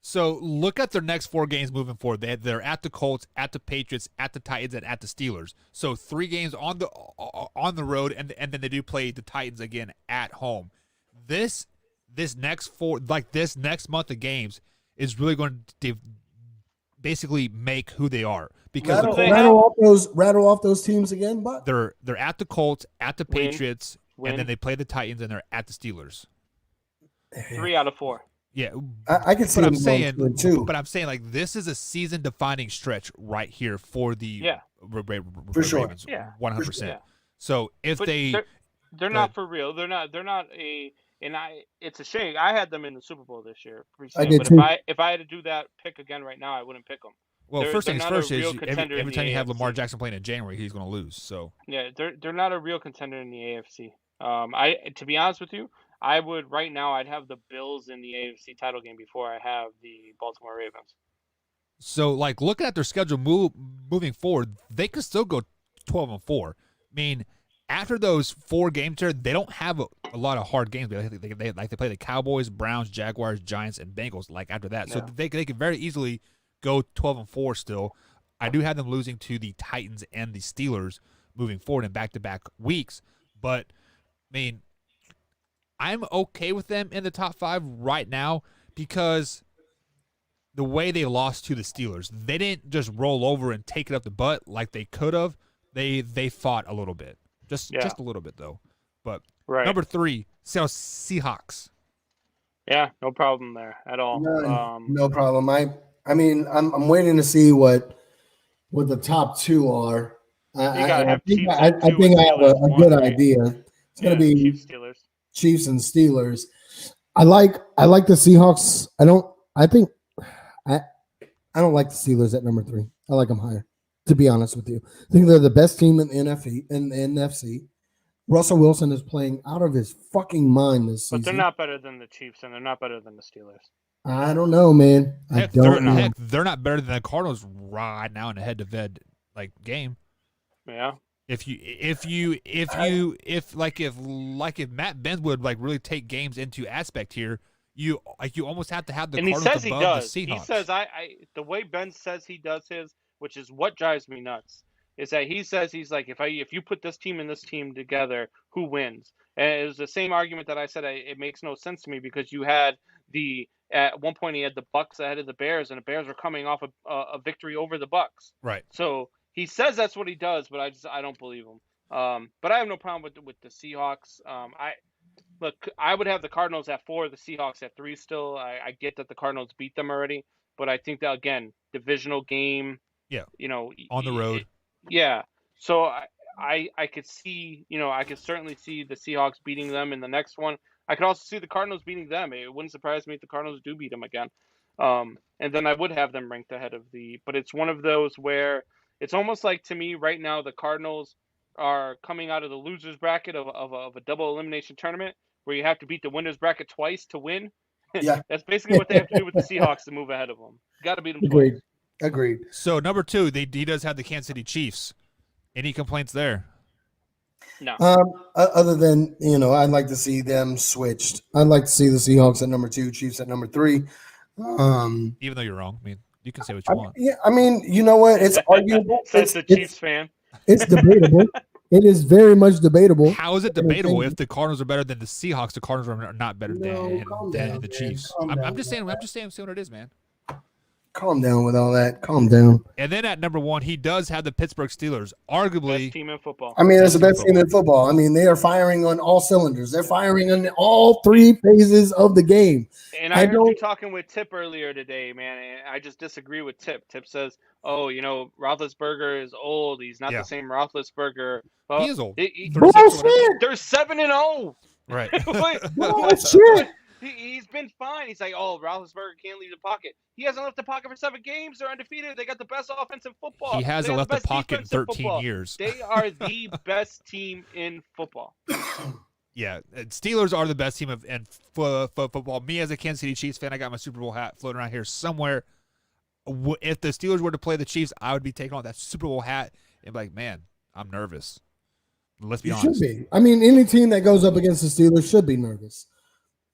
So look at their next 4 games moving forward. They're at the Colts, at the Patriots, at the Titans, and at the Steelers. So 3 games on the road, and then they do play the Titans again at home. This next month of games is really going to basically make who they are, because rattle off those teams again. But they're at the Colts, at the Patriots, and then they play the Titans, and they're at the Steelers. 3 out of 4. Yeah, I can see. But I'm saying like this is a season-defining stretch right here for the Ravens. Yeah, 100%. Yeah. So if they're not for real. They're not a. And it's a shame. I had them in the Super Bowl this year. I did but too. if I had to do that pick again right now, I wouldn't pick them. Well, first things first is every time you have AFC. Lamar Jackson playing in January, he's going to lose. So yeah, they're not a real contender in the AFC. To be honest with you, I would right now. I'd have the Bills in the AFC title game before I have the Baltimore Ravens. So, like, looking at their schedule moving forward, they could still go 12-4. I mean, after those 4 games there, they don't have a lot of hard games. They play the Cowboys, Browns, Jaguars, Giants, and Bengals. Like after that, so they could very easily go 12-4 still. I do have them losing to the Titans and the Steelers moving forward in back-to-back weeks, but I mean, I'm okay with them in the top 5 right now because the way they lost to the Steelers, they didn't just roll over and take it up the butt like they could have. They fought a little bit, just a little bit though. But number 3, Seahawks. Yeah, no problem there at all. No problem. I mean, I'm waiting to see what the top 2 are. I think I have a good idea. It's going to be Chiefs and Steelers. I like the Seahawks. I don't like the Steelers at number 3. I like them higher, to be honest with you. I think they're the best team in the NFC. Russell Wilson is playing out of his fucking mind this season. But they're not better than the Chiefs, and they're not better than the Steelers. I don't know, man. They're not better than the Cardinals right now in a head-to-head game. Yeah. If Matt Benz would really take games into aspect here, you almost have to have the And he Cardinals says he above does. the Seahawks. He says the way Ben says he does his, which is what drives me nuts, is that he says he's like, if you put this team and this team together, who wins? And it was the same argument that I said it makes no sense to me, because you had at one point he had the Bucs ahead of the Bears, and the Bears were coming off a victory over the Bucs. Right. So he says that's what he does, but I don't believe him. But I have no problem with the Seahawks. I would have the Cardinals at 4, the Seahawks at 3 still. I get that the Cardinals beat them already, but I think that, again, divisional game. Yeah. On the road. Yeah. So I could see, I could certainly see the Seahawks beating them in the next one. I could also see the Cardinals beating them. It wouldn't surprise me if the Cardinals do beat them again. And then I would have them ranked ahead of but it's one of those where it's almost like, to me right now, the Cardinals are coming out of the losers bracket of a double elimination tournament where you have to beat the winners bracket twice to win. Yeah. That's basically what they have to do with the Seahawks to move ahead of them. Got to beat them Agreed. twice. Agreed. So number 2, he does have the Kansas City Chiefs. Any complaints there? No. Other than, I'd like to see them switched. I'd like to see the Seahawks at number 2, Chiefs at number 3. Even though you're wrong, you can say what you want. Yeah, you know what? It's arguable. Says the Chiefs fan. It's debatable. It is very much debatable. How is it debatable if the Cardinals are better than the Seahawks? The Cardinals are not better calm than down, the man. Chiefs. Calm I'm down, just saying what it is, man. Calm down with all that. Calm down. And then at number 1, he does have the Pittsburgh Steelers, arguably Best team in football. It's the best team in football. They are firing on all cylinders. They're firing on all 3 phases of the game. And I heard you talking with Tip earlier today, man, and I just disagree with Tip. Tip says, Roethlisberger is old. He's not the same Roethlisberger. Well, he is old. Bullshit. They're 7-0. Right. Bullshit. He's been fine. He's like, Roethlisberger can't leave the pocket. He hasn't left the pocket for 7 games. They're undefeated. They got the best offense in football. He hasn't left the pocket in 13 years. They are the best team in football. Yeah, Steelers are the best team in football. Me as a Kansas City Chiefs fan, I got my Super Bowl hat floating around here somewhere. If the Steelers were to play the Chiefs, I would be taking on that Super Bowl hat and be like, man, I'm nervous. Let's be honest. Should be. Any team that goes up against the Steelers should be nervous.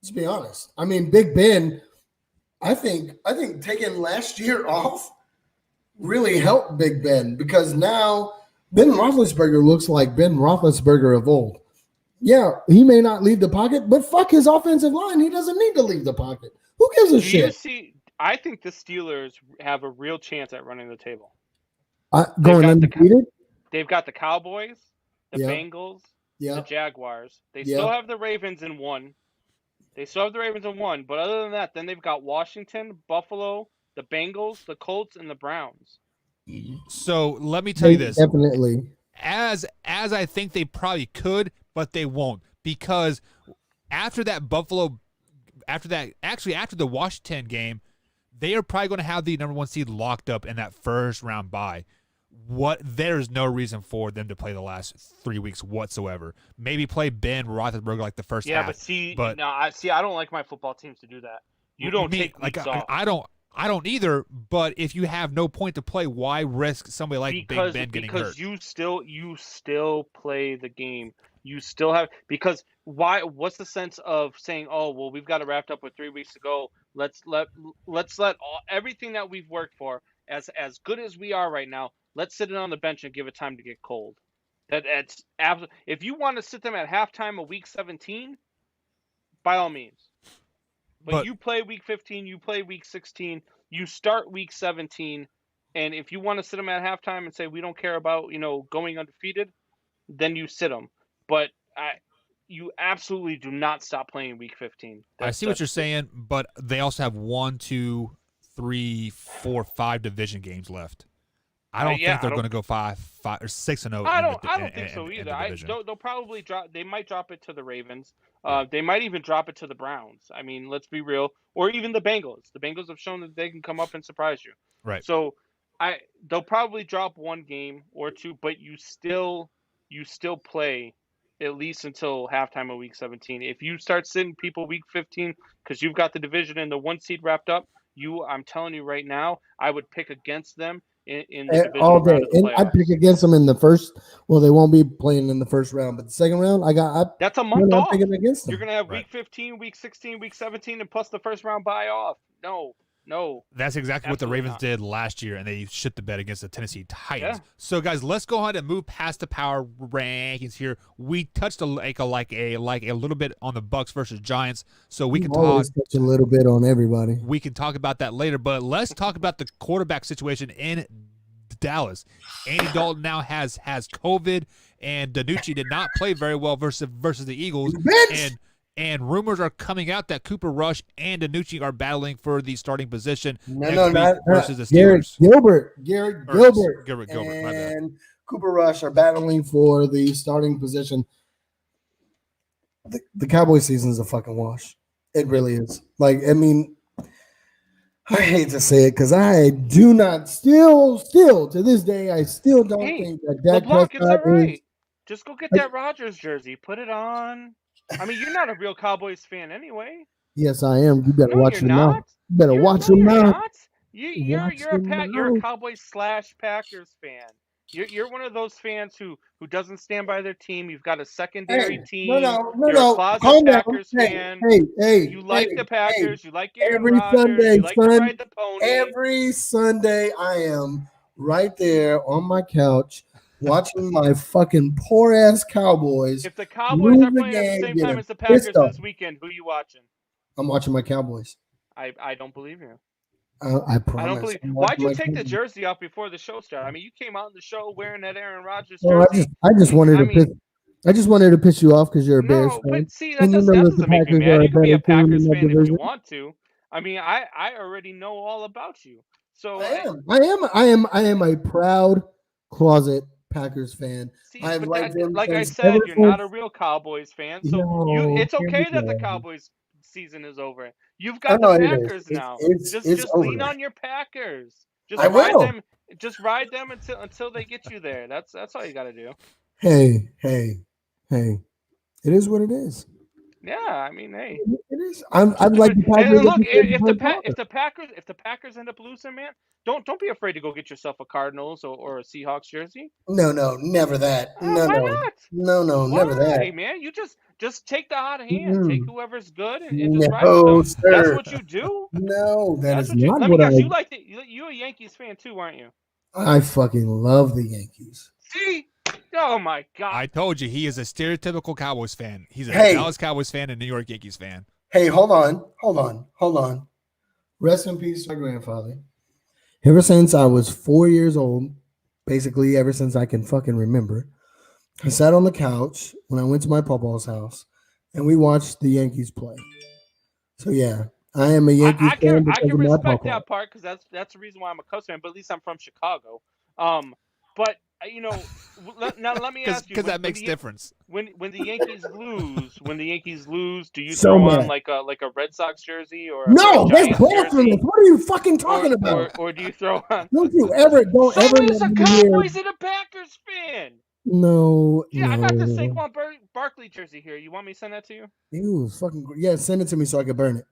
Let's be honest. Big Ben, I think taking last year off really helped Big Ben, because now Ben Roethlisberger looks like Ben Roethlisberger of old. Yeah, he may not leave the pocket, but fuck his offensive line. He doesn't need to leave the pocket. Who gives a shit? I think the Steelers have a real chance at running the table. Going undefeated? They've got the Cowboys, the Bengals, the Jaguars. They still have the Ravens in 1. But other than that, then they've got Washington, Buffalo, the Bengals, the Colts, and the Browns. So let me tell you this. Definitely. As I think they probably could, but they won't, because after the Washington game, they are probably going to have the number 1 seed locked up in that first round bye. There's no reason for them to play the last 3 weeks whatsoever. Maybe play Ben Roethlisberger like the first half. I don't like my football teams to do that. You don't take weeks off. I don't either. But if you have no point to play, why risk somebody like Big Ben getting hurt? Because you still play the game. You still have, because why? What's the sense of saying, we've got it wrapped up with 3 weeks to go. Let's let everything that we've worked for, as good as we are right now, let's sit it on the bench and give it time to get cold. That's absolutely. If you want to sit them at halftime of week 17, by all means. But you play week 15, you play week 16, you start week 17, and if you want to sit them at halftime and say we don't care about going undefeated, then you sit them. But you absolutely do not stop playing week 15. I see what you're saying, but they also have 1, 2, 3, 4, 5 division games left. I don't think they're going to go 5 or 6-0. I don't think so either. They'll probably drop. They might drop it to the Ravens. They might even drop it to the Browns. Let's be real, or even the Bengals. The Bengals have shown that they can come up and surprise you. Right. So, they'll probably drop 1 game or 2, but you still play at least until halftime of week 17. If you start sitting people week 15 because you've got the division and the 1 seed wrapped up, I'm telling you right now, I would pick against them. in the divisional all day. round of the And I playoffs. pick against them in the first. Well, they won't be playing in the first round, but the second round, That's a month I'm off. picking against them. You're gonna have Right. week 15, week 16, week 17, and plus the first round bye off. No. That's exactly what the Absolutely Ravens not. did last year, and they shit the bed against the Tennessee Titans. Yeah. So, guys, let's go ahead and move past the power rankings here. We touched a little bit on the Bucs versus Giants, so we can talk. Always touch a little bit on everybody. We can talk about that later, but let's talk about the quarterback situation in Dallas. Andy Dalton now has COVID, and Danucci did not play very well versus the Eagles. Bitch! And rumors are coming out that Cooper Rush and Danucci are battling for the starting position Not versus the Garrett Steelers. Garrett Or Gilbert, Gilbert, my bad. and Cooper Rush are battling for the starting position. The Cowboy season is a fucking wash. It really is. Like, I mean, I hate to say it because I do not still to this day, I still don't think that Dak LeBlanc, it's all Prescott right. is. Just go get that Rodgers jersey. Put it on. I mean, you're not a real Cowboys fan anyway. Yes, I am. You better No, watch you're your mouth. not. You better watch your mouth. Not. You're Watch a your you're a mouth. Cowboys / Packers fan. You're one of those fans who doesn't stand by their team. You've got a secondary team. No. You're a closet Calm down. Packers Hey, fan. hey, You like the Packers. You like Aaron every Rodgers. Sunday, You like to son, ride the pony. Every Sunday, I am right there on my couch watching my fucking poor ass Cowboys. If the Cowboys are lose the playing at the game, same get time a as the Packers pissed off. this weekend, who you watching? I'm watching my Cowboys. I don't believe you. I promise. I don't believe. I'm Why'd watching you my take the Cowboys. jersey off before the show started? I mean, you came out in the show wearing that Aaron Rodgers Well, jersey. I just wanted I to piss. I just wanted to piss you off because you're a Bears No, fan. but see, And you know that the doesn't make me Packers mad. are You can be a better team Packers in that fan if you division. want to. I mean, I already know all about you. So I am a proud closet Packers fan. see, I have but liked them like I since said, ever you're not a since- real Cowboys fan. So No, it's here okay we that the go. Cowboys season is over. You've Oh, got no, the it is. Packers now. It's Just over. lean on your Packers. Just I ride will. them. Just ride them until they get you there. That's all you got to do. Hey. It is what it is. Yeah, I mean, hey. It is. I'm like the Packers. And look, if the Packers end up losing, man, don't be afraid to go get yourself a Cardinals or a Seahawks jersey. No, never that. No, Why no, not? never that. Hey, man, you just take the hot hand, Mm. take whoever's good, and just ride No, with them. That's sir. what you do. No, that That's is what you. not Let me what guess. I. You a Yankees fan too, aren't you? I fucking love the Yankees. See? Oh my God. I told you he is a stereotypical Cowboys fan. He's a Hey. Dallas Cowboys fan and New York Yankees fan. Hey, hold on. Rest in peace, my grandfather. Ever since I was 4 years old, basically ever since I can fucking remember, I sat on the couch when I went to my papa's house, and we watched the Yankees play. So yeah, I am a Yankees I fan can because of my respect papa. that part because that's the reason why I'm a Cubs fan. But at least I'm from Chicago. But now let me ask you, Because that makes difference. when the Yankees lose, do you So throw mad. on like a Red Sox jersey or No, a that's Giants blasphemous. jersey? What are you fucking talking about? Or do you throw on? Don't So ever is a let me hear. Cowboys and a Packers fan. No, Yeah, I got the no. Saquon Barkley jersey here. You want me to send that to you? Ew, fucking yeah. Send it to me so I can burn it.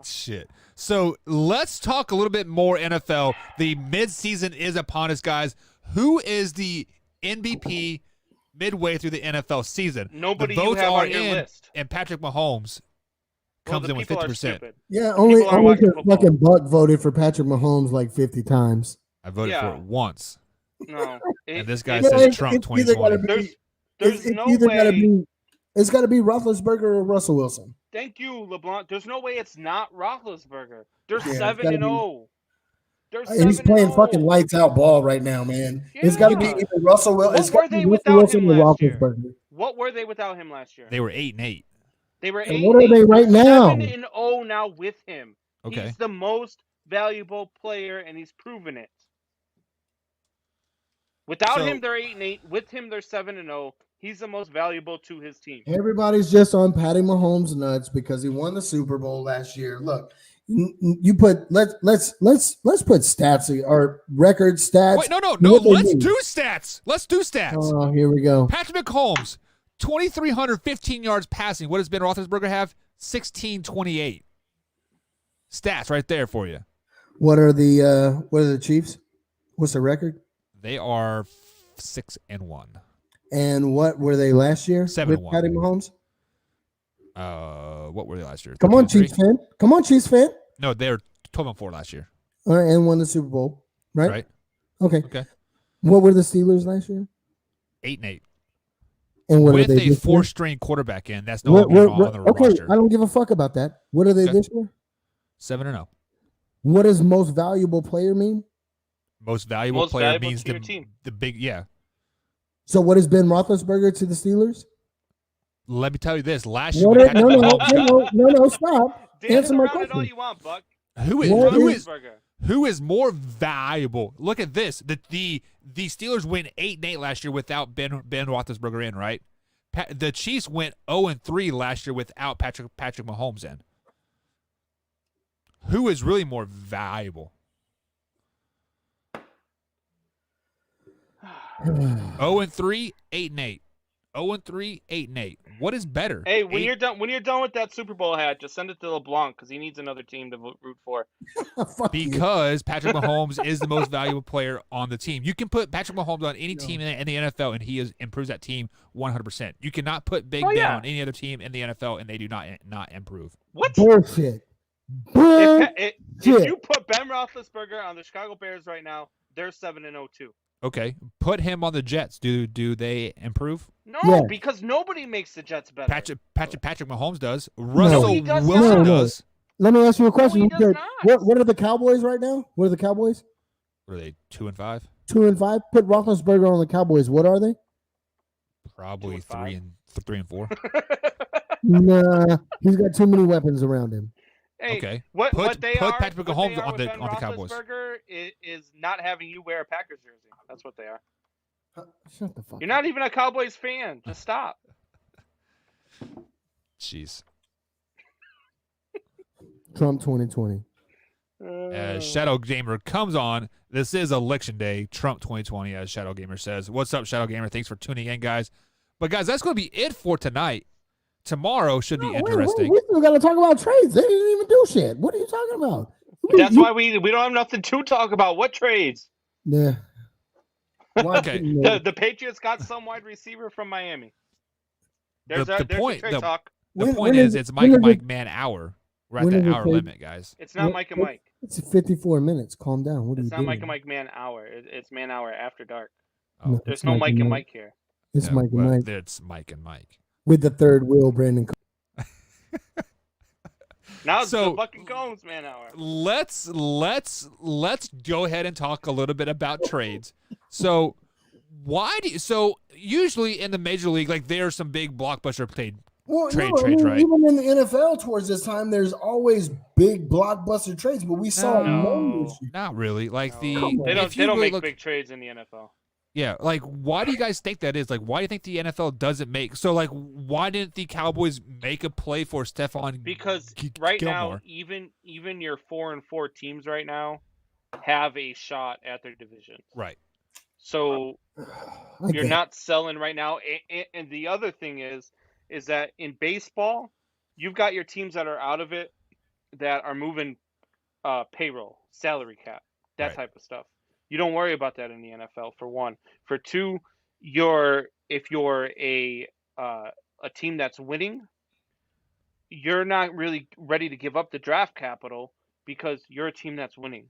Shit. So let's talk a little bit more NFL. The midseason is upon us, guys. Who is the MVP midway through the NFL season? Nobody the you votes have are on your in, list. and Patrick Mahomes Well, comes the in with people are 50%. stupid. Yeah, only People aren't watching because football. fucking Buck voted for Patrick Mahomes like 50 times. I voted for Yeah. it once. No. And this guy it- says it's- Trump it's either gotta 2020. be- There's it's no either way. gotta be. It's got to be Roethlisberger or Russell Wilson. Thank you, LeBlanc. There's no way it's not Roethlisberger. They're Yeah, it's 7-0. They're And he's 7-0. playing fucking lights out ball right now, man. It's got to be Yeah. either Russell Wilson. It's What got were to they be Russell without Wilson him or last year? Roethlisberger. What were they without him last year? They were 8-8. They were And 8. what are they right now? 7-0 now with him. Okay. He's the most valuable player, and he's proven it. Without So- him, they're 8-8. With him, they're 7-0. He's the most valuable to his team. Everybody's just on Patty Mahomes nuts because he won the Super Bowl last year. Look, you put let's put stats or record stats. Wait, no. What they Let's mean. do stats. Oh, here we go. Patrick Mahomes, 2,315 yards passing. What does Ben Roethlisberger have? 1,628. Stats right there for you. What are the Chiefs? What's the record? They are 6-1. And what were they last year? 7-1. Patty Mahomes. What were they last year? Come on, 13-3? Chiefs fan. Come on, Chiefs fan. No, they're 12-4 last year. All right, and won the Super Bowl, right? Right. Okay. Okay. What were the Steelers last year? 8-8. And what With are they a this year? 4-string quarterback in, that's no longer on the okay, roster. I don't give a fuck about that. What are they Okay. this year? 7-0. What does most valuable player mean? Most valuable player valuable means to your team. the big, yeah. So what is Ben Roethlisberger to the Steelers? Let me tell you this. Last year, What when is, Patrick Mahomes no, stop. Dance Answer my around it all question. you want, Buck. who What is Roethlisberger. who is more valuable? Look at this. The Steelers went 8-8 last year without Ben Roethlisberger in, right? The Chiefs went 0-3 last year without Patrick Mahomes in. Who is really more valuable? 0-3, 8-8. 0-3, 8-8. What is better? Hey, when you're done with that Super Bowl hat, just send it to LeBlanc because he needs another team to root for. Fuck you. Because Patrick Mahomes is the most valuable player on the team. You can put Patrick Mahomes on any team in the NFL, and he improves that team 100%. You cannot put Big Ben on any other team in the NFL, and they do not improve. What? Bullshit. If you put Ben Roethlisberger on the Chicago Bears right now, they're 7-0 too. Okay, put him on the Jets. Do they improve? No, Yeah. because nobody makes the Jets better. Patrick Mahomes does. Russell he does Wilson not. does. Let me ask you a question. he does not. What are the Cowboys right now? What are the Cowboys? What are they, 2-5? 2-5. Put Roethlisberger on the Cowboys. What are they? Probably 2-5. 3-4. Nah, he's got too many weapons around him. Hey, Okay. what they put are? Patrick what Mahomes they are on the with Ben Cowboys. Roethlisberger is not having you wear a Packers jersey. That's what they are. Shut the fuck You're not even a Cowboys fan. Just stop. Jeez. Trump 2020. As Shadow Gamer comes on, this is election day, Trump 2020, as Shadow Gamer says. What's up, Shadow Gamer? Thanks for tuning in, guys. But, guys, that's going to be it for tonight. Tomorrow should be interesting. We still got to talk about trades. They didn't even do shit. What are you talking about? That's why we don't have nothing to talk about. What trades? Yeah. Okay. The Patriots got some wide receiver from Miami. There's The your point- trade talk. The When point is is it- it's when Mike is Mike it- man hour. We're at when the is it hour trade- limit, guys. It's not Mike and Mike. It's 54 minutes. Calm down. What are It's you not doing? Mike and Mike man hour. It's man hour after dark. Oh, There's no Mike and Mike here. It's yeah, Mike and well, Mike It's Mike and Mike. with the third wheel, Brandon. Now it's So- the fucking Combs man hour. Let's go ahead and talk a little bit about trades. So usually in the major league, like there are some big blockbuster trades, right? Even in the NFL towards this time, there's always big blockbuster trades, but we saw No. none this year. Not really. Like No. the Come on. They if you don't really make look- big trades in the NFL. Yeah, like why do you guys think that is? Like why do you think the NFL doesn't make like why didn't the Cowboys make a play for Stephon Because right Gilmore? now, even your 4-4 teams right now have a shot at their division. Right. So I you're get not selling right now. And the other thing is that in baseball, you've got your teams that are out of it that are moving payroll, salary cap, that Right. type of stuff. You don't worry about that in the NFL, for one. For two, if you're a team that's winning, you're not really ready to give up the draft capital because you're a team that's winning.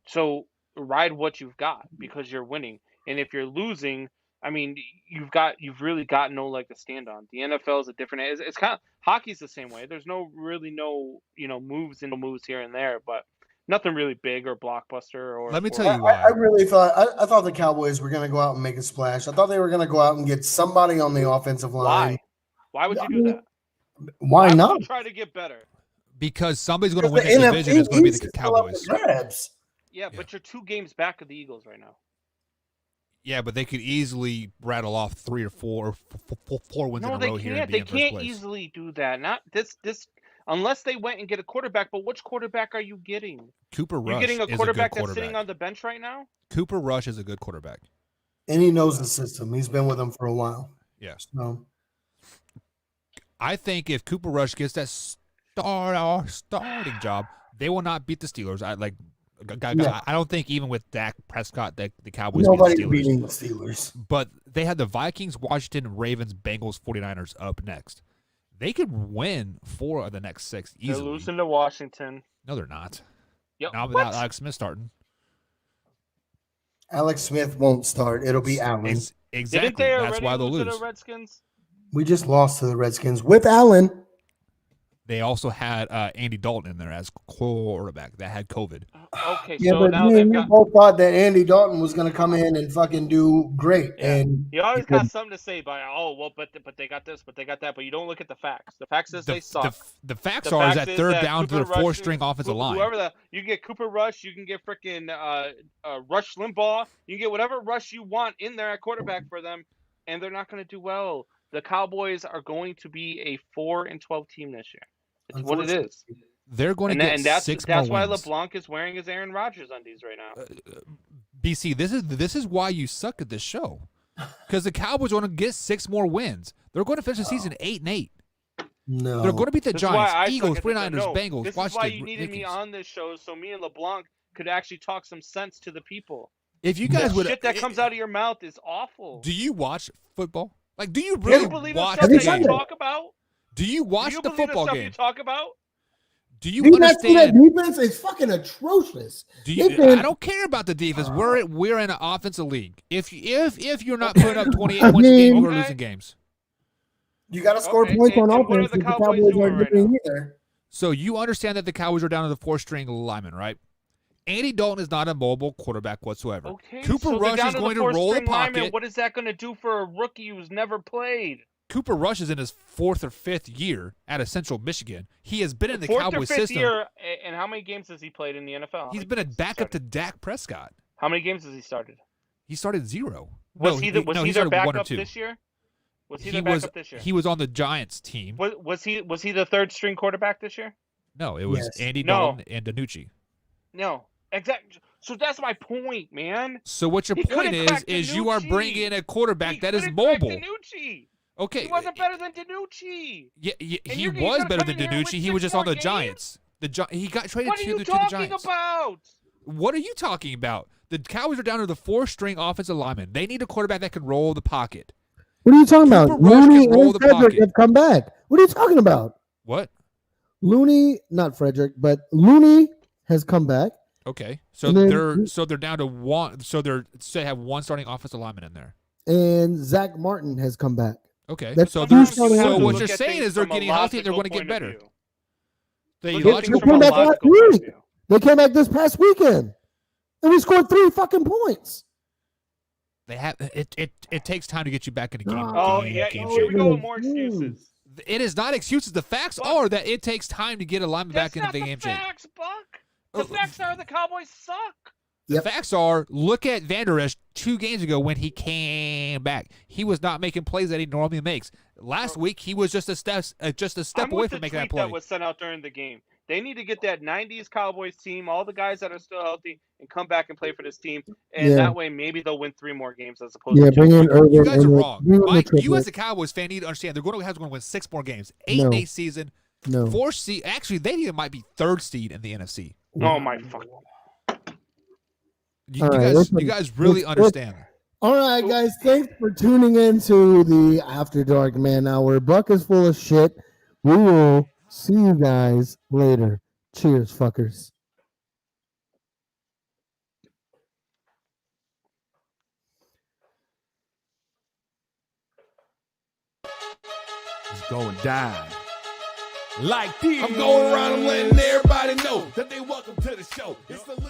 So ride what you've got because you're winning. And if you're losing, I mean, you've really got no leg to stand on. The NFL is a different. It's kind of hockey's the same way. There's no moves here and there, but nothing really big or blockbuster. Or Let me tell you I why. really thought I thought the Cowboys were going to go out and make a splash. I thought they were going to go out and get somebody on the offensive line. Why would you do that? Why would not? you try to get better? Because somebody's going to Because win the this division. It's going to be East the is still up Cowboys. for grabs. Yeah, but you're 2 games back of the Eagles right now. Yeah, but they could easily rattle off 3 or 4 wins in No, a they row here and can't. be They in first can't place. easily do that. Not this unless they went and get a quarterback. But which quarterback are you getting? Cooper Rush You're getting a is quarterback a good that's sitting quarterback. on the bench right now. Cooper Rush is a good quarterback. And he knows the system. He's been with them for a while. Yeah. So I think if Cooper Rush gets that starting job, they will not beat the Steelers. I don't think even with Dak Prescott that the Cowboys Nobody's beat the Steelers. beating the Steelers. But they had the Vikings, Washington, Ravens, Bengals, 49ers up next. They could win 4 of the next 6 easily. They're losing to Washington. No, they're not. Yep. Not without Alex Smith starting. Alex Smith won't start. It'll be Allen. Exactly. Didn't they That's already why they'll lose to lose. the Redskins? We just lost to the Redskins with Allen. They also had Andy Dalton in there as quarterback that had COVID. Okay, Yeah, so but now me they've and you got. both thought that Andy Dalton was going to come in and fucking do great. Yeah. And You always got something to say about, but they got this, but they got that, but you don't look at the facts. The facts is they suck. The facts The are is fact that is they're that down to Cooper the Rush 4-string is- offensive line. Whoever you can get Cooper Rush, you can get freaking Rush Limbaugh, you can get whatever Rush you want in there at quarterback for them, and they're not going to do well. The Cowboys are going to be a 4-12 team this year. It's what it is. They're going to get And that's 6 more that's why wins. LeBlanc is wearing his Aaron Rodgers undies right now. BC, this is why you suck at this show. Because the Cowboys want to get 6 more wins. They're going to finish the season 8-8. no. They're going to beat the This is why I Giants, Eagles, suck at this show. 49ers, No, Bengals, this Washington. is why you needed me Vikings. on this show so me and LeBlanc could actually talk some sense to the people. If you guys The would, shit that comes out of your mouth is awful. do you watch football? Like, do you Do really you believe the watch stuff the that you game? talk about? Do you watch Do you the believe football the stuff game? you talk about? Do you Do you not see that understand? defense? It's fucking atrocious. Do you? They've been- I don't care about the defense. We're in an offensive league. If you're not putting up 28 I points a game, mean- we're Okay. losing games. You got to score Okay, points on and what are offense. the If the Cowboys Cowboys doing aren't right doing now? either. So you understand that the Cowboys are down to the 4-string lineman, right? Andy Dalton is not a mobile quarterback whatsoever. Okay, Cooper so they're Rush down is to going the to roll the fourth-string lineman. pocket. What is that going to do for a rookie who's never played? Cooper Rush is in his 4th or 5th year out of Central Michigan. He has been in the Fourth or Cowboys fifth system. year, and how many games has he played in the NFL? How He's many been a games has he backup to started? Dak Prescott. How many games has he started? He started 0. Was No, he their started 1 or backup 2. this year? Was he He their was backup this year? he was on the Giants team. Was he the third string quarterback this year? No, it was Yes. Andy No. Dalton and Danucci. No, exactly. So that's my point, man. So what your He point couldn't is crack you are Danucci. bringing in a quarterback He that is couldn't crack mobile. Danucci. Okay, He wasn't better than Danucci. Yeah, And he you're was gonna better come than in here with Danucci. He 6 was just on more the games? Giants. He got traded What are to you the talking Giants. about? What are you talking about? The Cowboys are down to the 4-string offensive lineman. They need a quarterback that can roll the pocket. What are you talking about? Cooper Rush Looney can roll and the Frederick pocket. have come back. What are you talking about? What? Looney, not Frederick, but Looney has come back. Okay, so And then- they're down to 1. So they have 1 starting offensive lineman in there. And Zach Martin has come back. Okay, That's so two they're, starting so offensive what linemen. you're Look at saying things is they're from a getting healthy and they're going to logical get point of better. view. The Look at logical things from a point- logical last point of week. view. They came back this past weekend, and we scored 3 fucking points. They have it takes time to get you back in the game. Oh game- yeah, game here we shape. go with more excuses. It is not excuses. The facts Buck. are that it takes time to get a lineman That's back into not the the game shape. facts, Buck. Oh, The facts are the Cowboys suck. The Yep. facts are, look at Van Der Esch 2 games ago when he came back. He was not making plays that he normally makes. Last week he was just a step I'm away with from the making that tweet play. that was sent out during the game. They need to get that 90s Cowboys team, all the guys that are still healthy, and come back and play for this team. And Yeah. that way, maybe they'll win 3 more games as opposed Yeah, to 2. bring in Irvin. You guys are and wrong. bring in Mike, the you as triplet. a Cowboys fan need to understand they're going to win 6 more games. 8 No. and 8 season. No. 4 seed. Actually, they even might be 3rd seed in the NFC. Oh my fuck. You, All you right, guys, listen, you guys really let's- understand. All right, guys. Thanks for tuning in to the After Dark Man Hour. Buck is full of shit. We will see you guys later. Cheers, fuckers. It's going down. Like this. I'm going around and letting everybody know that they welcome to the show. It's the